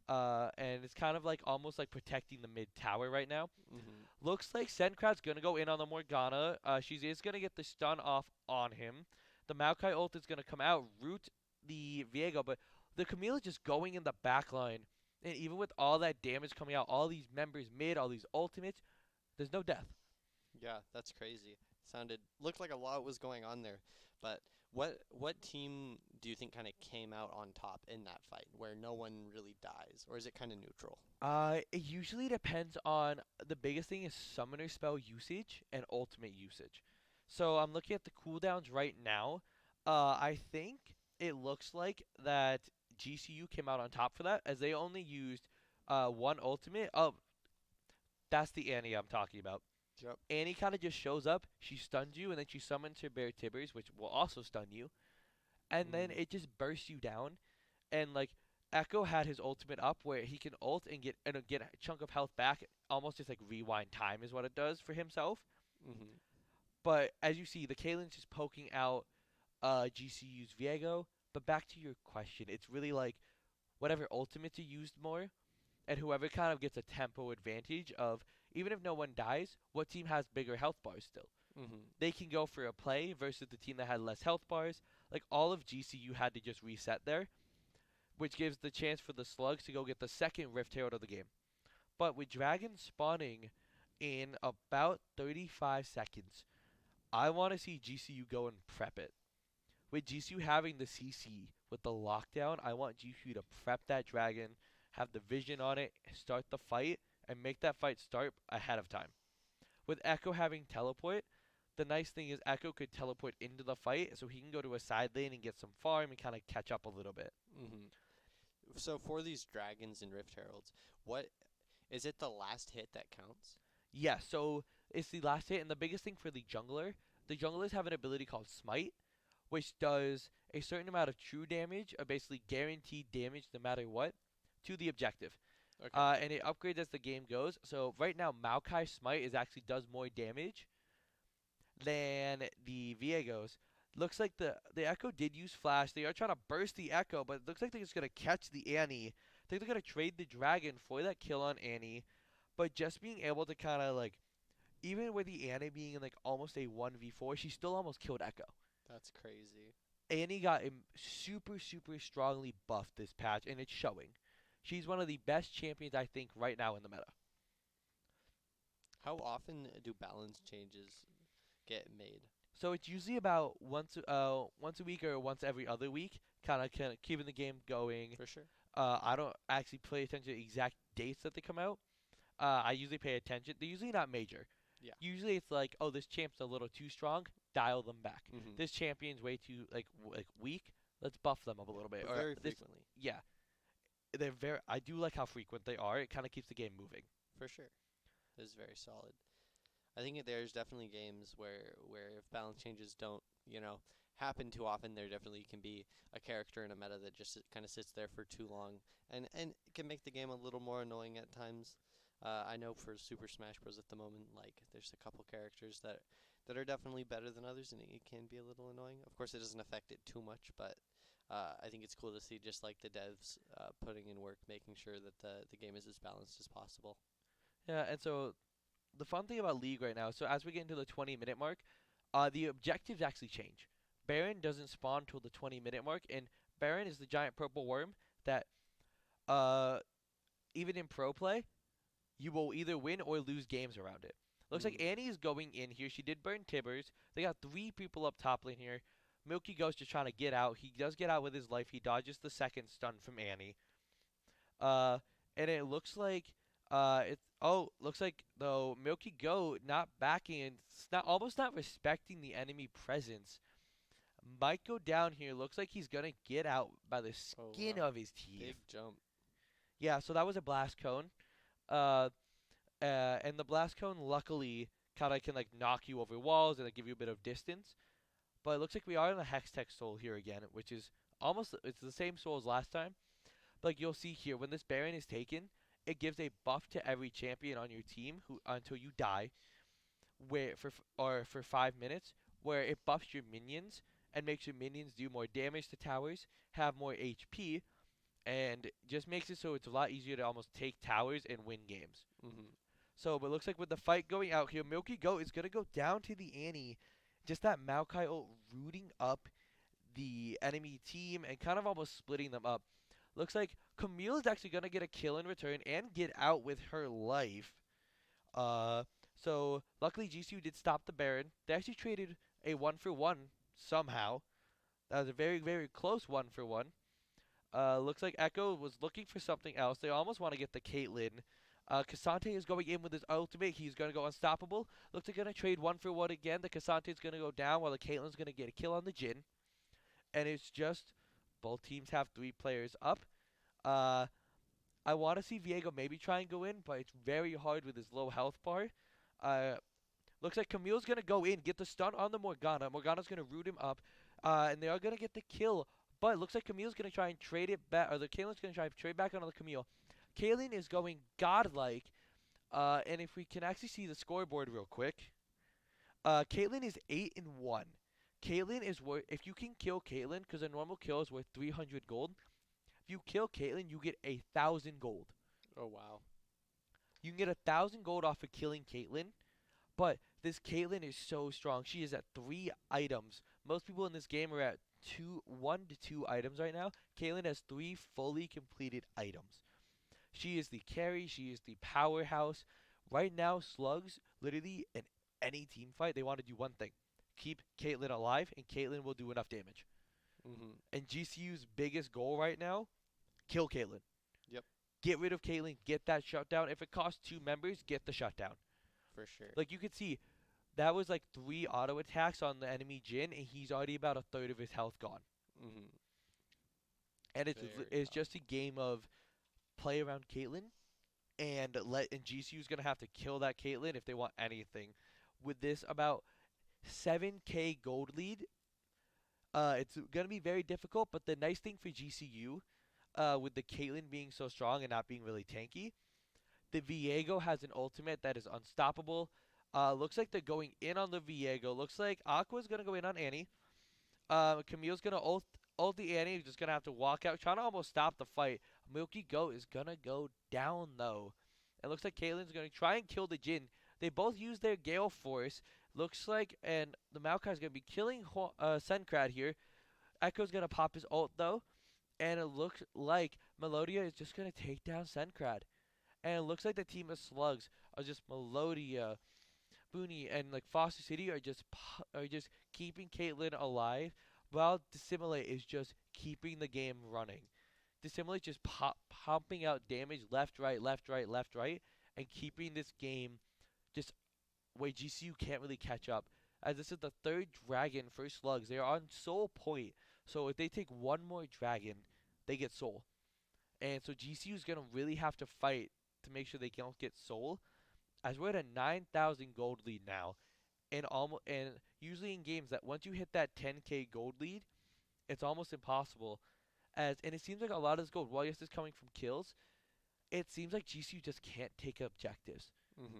And it's kind of like almost like protecting the mid tower right now. Hmm. Looks like Senkrat's gonna go in on the Morgana. She is gonna get the stun off on him. The Maokai ult is gonna come out, root the Viego, but the Camille is just going in the back line. And even with all that damage coming out, all these members mid, all these ultimates, there's no death. Yeah, that's crazy. Sounded looked like a lot was going on there. But what team do you think kind of came out on top in that fight where no one really dies, or is it kind of neutral? It usually depends on the biggest thing is summoner spell usage and ultimate usage. So I'm looking at the cooldowns right now. I think it looks like that GCU came out on top for that as they only used one ultimate. Oh, that's the Annie I'm talking about. Yep. Annie kind of just shows up, she stuns you, and then she summons her Bear Tibbers, which will also stun you, and then Mm. it just bursts you down. And like Echo had his ultimate up where he can ult and get a chunk of health back, almost just like rewind time is what it does for himself. Mhm. But as you see, the Kaylin's just poking out GCU's Viego. But back to your question, it's really like whatever ultimates are used more, and whoever kind of gets a tempo advantage of even if no one dies, what team has bigger health bars still? Mhm. They can go for a play versus the team that had less health bars. Like all of GCU had to just reset there, which gives the chance for the Slugs to go get the second Rift Herald of the game. But with Dragon spawning in about 35 seconds, I want to see GCU go and prep it. With GCU having the CC with the lockdown, I want GCU to prep that Dragon, have the vision on it, start the fight, and make that fight start ahead of time. With Echo having teleport, the nice thing is Echo could teleport into the fight so he can go to a side lane and get some farm and kind of catch up a little bit. Mhm. So for these dragons and Rift Heralds, what is it? The last hit that counts? Yeah, so it's the last hit, and the biggest thing for the junglers have an ability called Smite, which does a certain amount of true damage, basically guaranteed damage no matter what, to the objective. Okay. And it upgrades as the game goes. So right now, Maokai Smite is actually does more damage than the Viegos. Looks like the Echo did use Flash. They are trying to burst the Echo, but it looks like they're just gonna catch the Annie. I think they're gonna trade the Dragon for that kill on Annie, but just being able to kind of like even with the Annie being in like almost a 1v4, she still almost killed Echo. That's crazy. Annie got super, super strongly buffed this patch, and it's showing. She's one of the best champions, I think, right now in the meta. How often do balance changes get made? So it's usually about once a week or once every other week, kind of keeping the game going. For sure. I don't actually pay attention to exact dates that they come out. I usually pay attention. They're usually not major. Yeah. Usually it's like, oh, this champ's a little too strong. Dial them back. Mhm. This champion's way too like weak. Let's buff them up a little bit. But Or very this, frequently. yeah, they're very. I do like how frequent they are. It kind of keeps the game moving. For sure. It is very solid. I think there's definitely games where if balance changes don't, happen too often, there definitely can be a character in a meta that just kind of sits there for too long, and it can make the game a little more annoying at times. I know for Super Smash Bros. At the moment, like there's a couple characters that are definitely better than others, and it can be a little annoying. Of course, it doesn't affect it too much, but I think it's cool to see just like the devs putting in work, making sure that the game is as balanced as possible. Yeah, and so the fun thing about League right now, so as we get into the 20-minute mark, the objectives actually change. Baron doesn't spawn till the 20-minute mark, and Baron is the giant purple worm that, uh, even in pro play, you will either win or lose games around it. Looks like Mm. Annie is going in here. She did burn Tibbers. They got three people up top lane here. Milky Ghost just trying to get out. He does get out with his life. He dodges the second stun from Annie. Uh, and it looks like looks like though Milky Goat not backing and not almost not respecting the enemy presence. Might go down here. Looks like he's gonna get out by the Oh skin wow. of his teeth. Big jump. Yeah, so that was a blast cone. Uh, and the blast cone luckily kind of can like knock you over walls and like, give you a bit of distance. But it looks like we are in a Hextech soul here again, which is almost it's the same soul as last time. Like you'll see here, when this Baron is taken, it gives a buff to every champion on your team who until you die, where for 5 minutes, where it buffs your minions and makes your minions do more damage to towers, have more HP, and just makes it so it's a lot easier to almost take towers and win games. Mhm. So, but it looks like with the fight going out here, Milky Goat is gonna go down to the Annie. Just that Maokai ult rooting up the enemy team and kind of almost splitting them up. Looks like Camille is actually gonna get a kill in return and get out with her life. Uh, so luckily GCU did stop the Baron. They actually traded a 1-for-1 somehow. That was a very very close 1-for-1. Looks like Echo was looking for something else. They almost want to get the Caitlyn. Cassante is going in with his ultimate. He's going to go unstoppable. Looks like going to trade 1-for-1 again. The Cassante is going to go down while the Caitlyn's going to get a kill on the Jin. And it's just both teams have three players up. Uh, I want to see Viego maybe try and go in, but it's very hard with his low health bar. Uh, Looks like Camille's gonna go in, get the stun on the Morgana. Morgana's gonna root him up, and they are gonna get the kill. But it looks like Camille's gonna try and trade it back, or the Kaylin's gonna try and trade back onto the Camille. Kaylin is going godlike, and if we can actually see the scoreboard real quick, Caitlyn is 8-1. Caitlyn is worth, if you can kill Caitlyn, because a normal kill is worth 300 gold. If you kill Caitlyn, you get 1,000 gold. Oh wow. You can get 1,000 gold off of killing Caitlyn, but this Caitlyn is so strong. She is at 3 items. Most people in this game are at 1 to 2 items right now. Caitlyn has 3 fully completed items. She is the carry. She is the powerhouse. Right now, Slugs, literally in any team fight, they want to do one thing. Keep Caitlyn alive, and Caitlyn will do enough damage. And GCU's biggest goal right now, kill Caitlyn. Yep. Get rid of Caitlyn, get that shutdown. If it costs 2 members, get the shutdown. For sure. Like you could see, that was like 3 auto attacks on the enemy Jin, and he's already about a third of his health gone. And it's just a game of play around Caitlyn, and GCU's gonna have to kill that Caitlyn if they want anything. With this about 7k gold lead, it's gonna be very difficult. But the nice thing for GCU, with the Caitlyn being so strong and not being really tanky, the Viego has an ultimate that is unstoppable. Looks like they're going in on the Viego. Looks like Aqua's gonna go in on Annie. Camille's gonna ult the Annie. Just gonna have to walk out, trying to almost stop the fight. Milky Goat is gonna go down though. It looks like Caitlyn's gonna try and kill the Jin. They both use their Gale Force. Looks like, and the Maokai's gonna be killing Sencrad here. Echo's gonna pop his ult though, and it looks like Melodia is just gonna take down Sencrad. And it looks like the team of Slugs are just Melodia, Booney, and like Foster City are just keeping Caitlyn alive, while Dissimulate is just keeping the game running. Dissimulate just pumping out damage left, right, left, right, left, right, and keeping this game just where GCU can't really catch up. As this is the 3rd dragon for Slugs. They are on soul point. So if they take one more dragon, they get soul. And so GCU is going to really have to fight to make sure they don't get soul. As we're at a 9,000 gold lead now. And usually in games that once you hit that 10k gold lead, it's almost impossible. And it seems like a lot of this gold, while yes, is coming from kills, it seems like GCU just can't take objectives.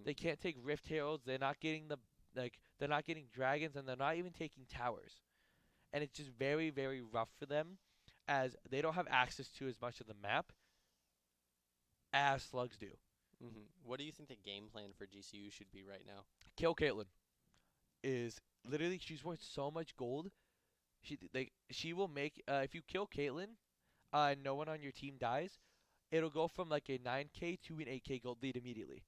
They can't take Rift Heralds. They're not getting they're not getting dragons, and they're not even taking towers. And it's just very, very rough for them, as they don't have access to as much of the map as Slugs do. What do you think the game plan for GCU should be right now? Kill Caitlyn. Is literally, she's worth so much gold. She will make, if you kill Caitlyn, no one on your team dies, it'll go from like a 9k to an 8k gold lead immediately.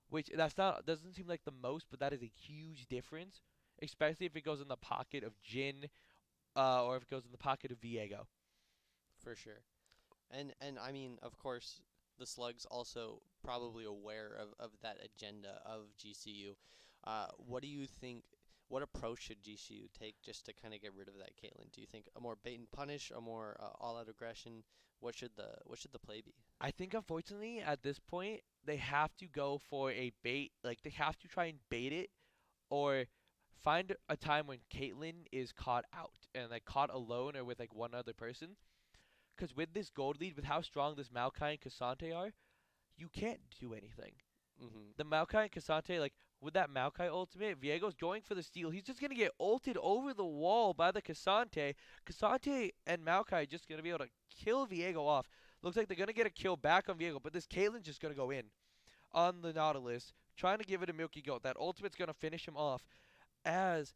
Which doesn't seem like the most, but that is a huge difference, especially if it goes in the pocket of Jin, or if it goes in the pocket of Viego. For sure. And I mean, of course, the Slugs also probably aware of that agenda of GCU. What do you think? What approach should GCU take just to kind of get rid of that Caitlyn? Do you think a more bait and punish, a more all-out aggression? What should the play be? I think unfortunately at this point they have to go for a bait. Like they have to try and bait it, or find a time when Caitlyn is caught out and like caught alone or with like one other person. Because with this gold lead, with how strong this Maokai and Cassante are, you can't do anything. The Maokai and Cassante, like, with that Maokai ultimate, Viego's going for the steal. He's just going to get ulted over the wall by the Cassante. Cassante and Maokai are just going to be able to kill Viego off. Looks like they're going to get a kill back on Viego, but this Caitlyn's just going to go in on the Nautilus, trying to give it a Milky Goat. That ultimate's going to finish him off as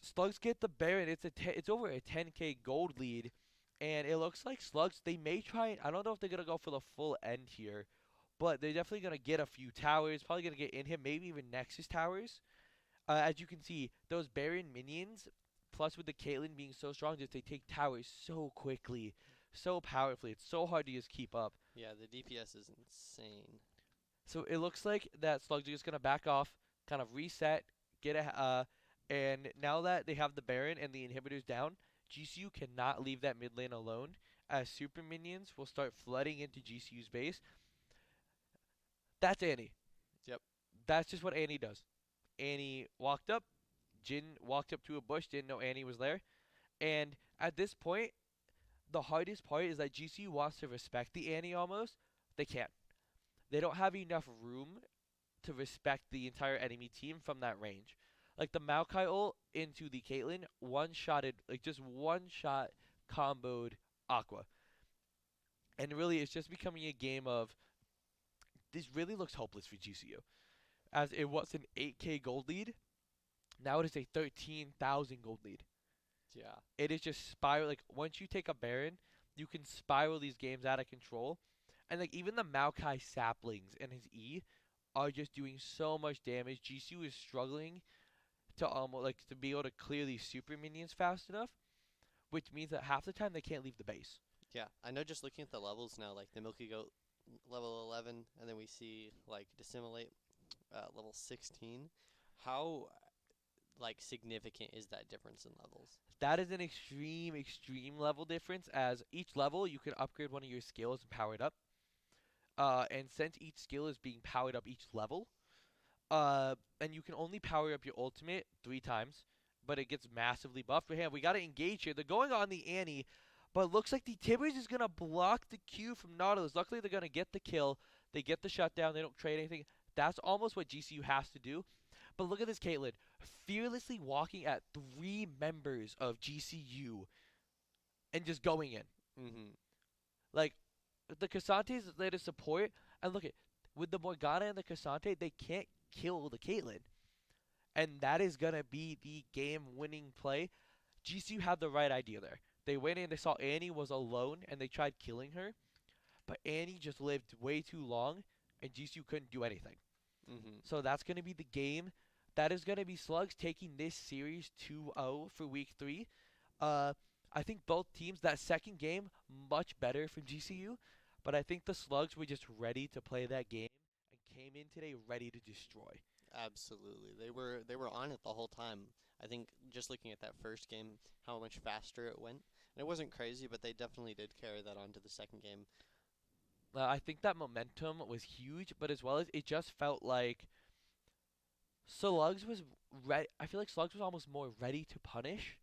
Slugs get the Baron. It's over a 10k gold lead, and it looks like Slugs, they may try, I don't know if they're going to go for the full end here, but they're definitely going to get a few towers, probably going to get in him, maybe even Nexus towers. As you can see, those Baron minions, plus with the Caitlyn being so strong, they take towers so quickly, so powerfully. It's so hard to just keep up. Yeah, the DPS is insane. So it looks like that Slugs are just going to back off, kind of reset, and now that they have the Baron and the inhibitors down, GCU cannot leave that mid lane alone, as super minions will start flooding into GCU's base. That's Annie. Yep. That's just what Annie does. Annie walked up. Jin walked up to a bush, didn't know Annie was there. And at this point, the hardest part is that GCU wants to respect the Annie almost. They can't. They don't have enough room to respect the entire enemy team from that range. Like the Maokai ult into the Caitlyn, one shotted, like just one shot comboed Aqua. And really, it's just becoming a game of this really looks hopeless for GCU. As it was an 8K gold lead, now it is a 13,000 gold lead. Yeah. It is just spiral. Like once you take a Baron, you can spiral these games out of control. And like even the Maokai saplings and his E are just doing so much damage. GCU is struggling to almost like to be able to clear these super minions fast enough, which means that half the time they can't leave the base. Yeah, I know just looking at the levels now, like the Milky Goat level 11, and then we see like Dissimulate level 16. How like significant is that difference in levels? That is an extreme level difference. As each level, you can upgrade one of your skills and power it up. And since each skill is being powered up each level, and you can only power up your ultimate 3 times, but it gets massively buffed. But hey, we got to engage here. They're going on the Annie, but it looks like the Tibbers is going to block the Q from Nautilus. Luckily, they're going to get the kill. They get the shutdown. They don't trade anything. That's almost what GCU has to do. But look at this Caitlyn, fearlessly walking at 3 members of GCU and just going in. Mm-hmm. Like, the Cassante's there to support, and look at with the Morgana and the Cassante, they can't kill the Caitlyn. And that is gonna be the game-winning play. GCU had the right idea there. They went in, they saw Annie was alone, and they tried killing her. But Annie just lived way too long, and GCU couldn't do anything. Mm-hmm. So that's gonna be the game. That is gonna be Slugs taking this series 2-0 for week 3. Uh, I think both teams that second game much better from GCU, but I think the Slugs were just ready to play that game and came in today ready to destroy. Absolutely. They were on it the whole time. I think just looking at that first game, how much faster it went. And it wasn't crazy, but they definitely did carry that on to the second game. I think that momentum was huge, but as well as it just felt like Slugs was ready. I feel like Slugs was almost more ready to punish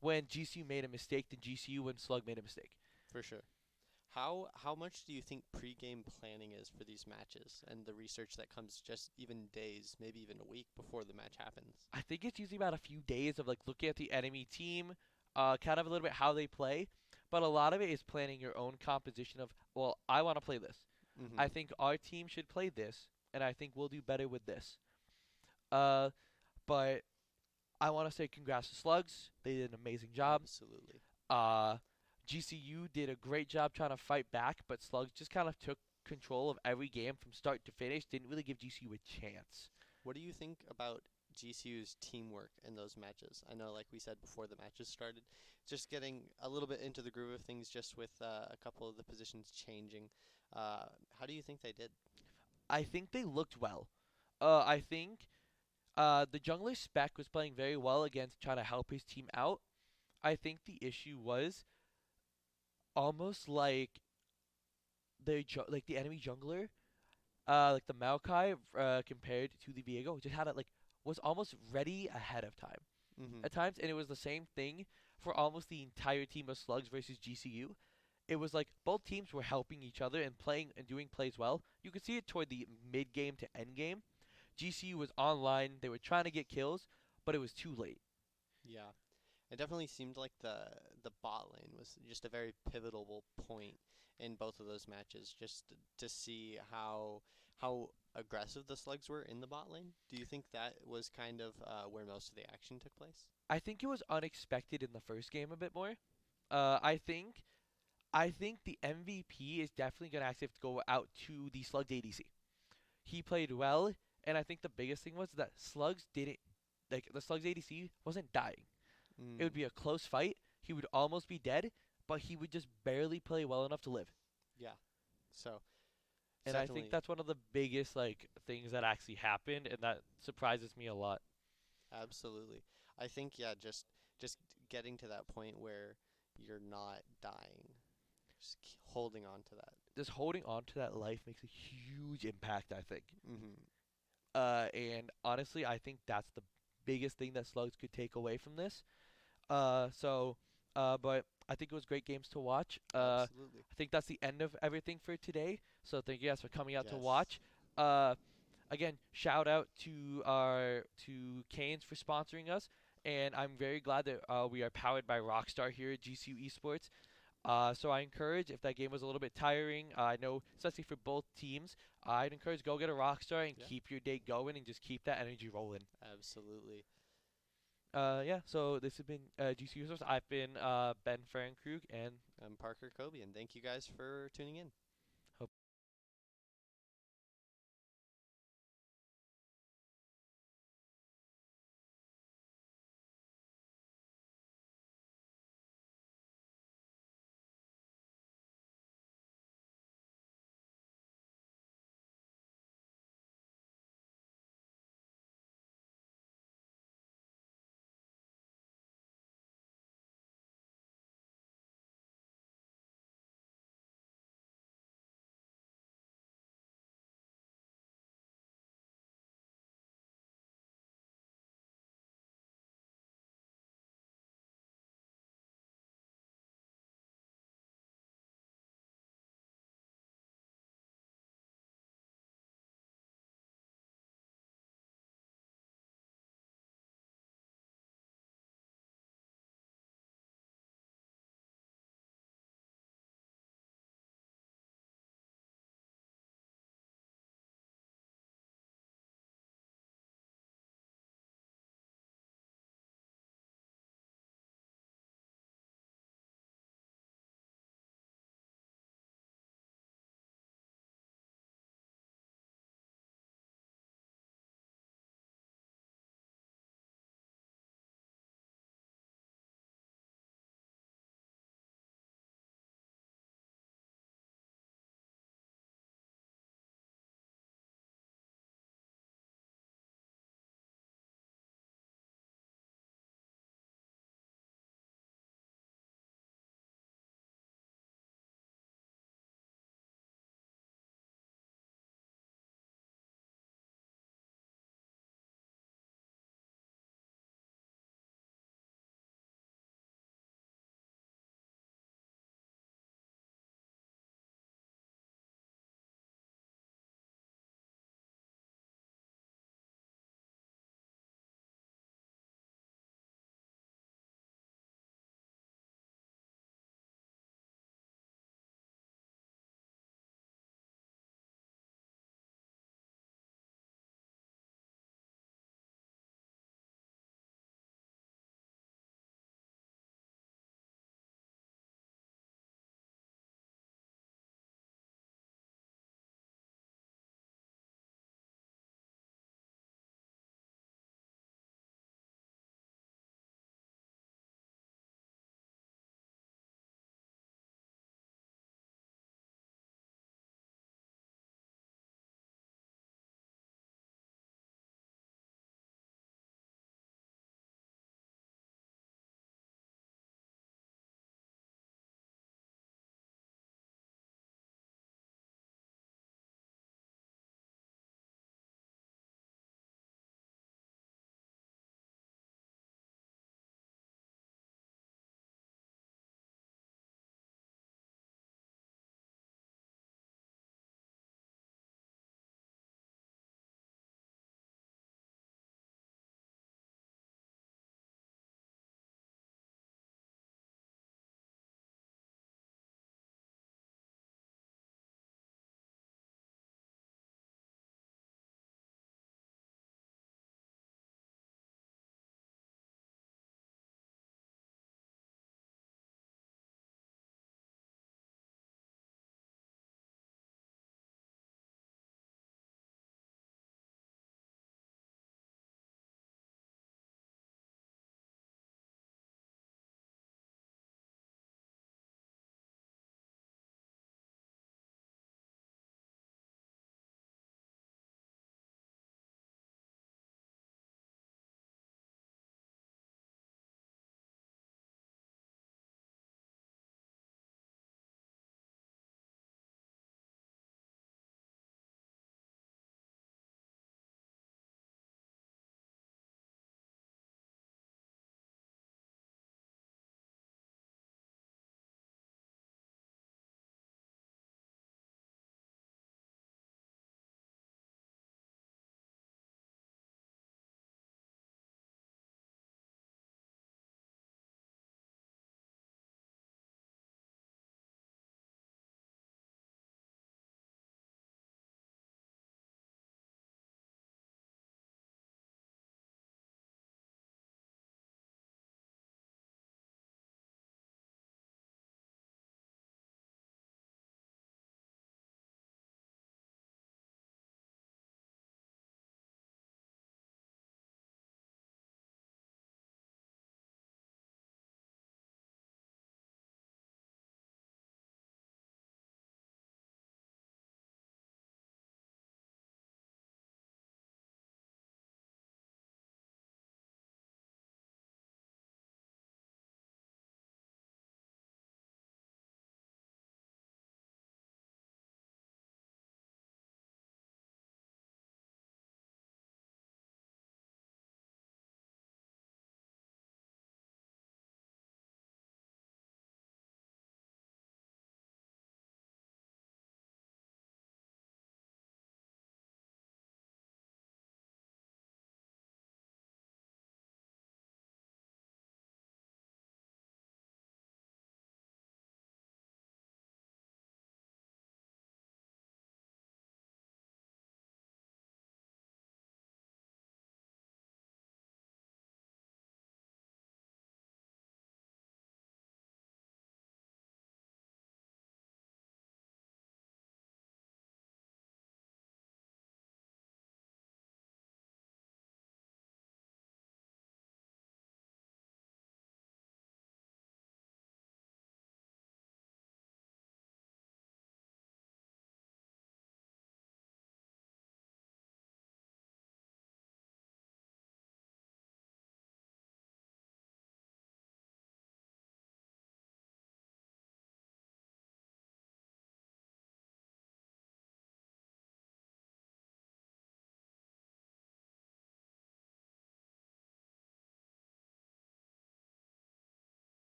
when GCU made a mistake than GCU when Slug made a mistake. For sure. How much do you think pregame planning is for these matches and the research that comes just even days, maybe even a week before the match happens? I think it's usually about a few days of like looking at the enemy team, kind of a little bit how they play, but a lot of it is planning your own composition of, well, I want to play this. I Mm-hmm. think our team should play this, and I think we'll do better with this. Uh, but I want to say congrats to Slugs. They did an amazing job. Absolutely. Uh, GCU did a great job trying to fight back, but Slugs just kind of took control of every game from start to finish. Didn't really give GCU a chance. What do you think about GCU's teamwork in those matches? I know, like we said before the matches started, just getting a little bit into the groove of things, just with a couple of the positions changing. How do you think they did? I think they looked well. I think the jungler Spec was playing very well against trying to help his team out. I think the issue was almost like like the enemy jungler, like the Maokai, compared to the Viego, just had it like was almost ready ahead of time Mm-hmm. at times, and it was the same thing for almost the entire team of Slugs versus GCU. It was like both teams were helping each other and playing and doing plays well. You could see it toward the mid game to end game. GCU was online; they were trying to get kills, but it was too late. Yeah. It definitely seemed like the bot lane was just a very pivotal point in both of those matches, just to see how aggressive the slugs were in the bot lane. Do you think that was kind of where most of the action took place? I think it was unexpected in the first game a bit more. Uh, I think I think the MVP is definitely going to actually have to go out to the Slugs ADC. He played well, and I think the biggest thing was that Slugs didn't like the Slugs ADC wasn't dying. It would Mm, be a close fight. He would almost be dead, but he would just barely play well enough to live. yeah. So it's And I think definitely that's one of the biggest like things that actually happened, and that surprises me a lot. absolutely. I think yeah, just getting to that point where you're not dying, just holding on to that. Just holding on to that life makes a huge impact, I think. Mm-hmm. And honestly, I think that's the biggest thing that Slugs could take away from this. But I think it was great games to watch. Absolutely. I think that's the end of everything for today. So thank you guys for coming out to Yes. watch. Uh, Again, shout out to Canes for sponsoring us, and I'm very glad that we are powered by Rockstar here at GCU Esports. So I encourage, if that game was a little bit tiring, I know, especially for both teams, I'd encourage go get a Rockstar and Yeah. keep your day going and just keep that energy rolling. Absolutely. Yeah, so this has been GCU Esports. I've been Ben Fernkrug, and I'm Parker Kobe, and thank you guys for tuning in.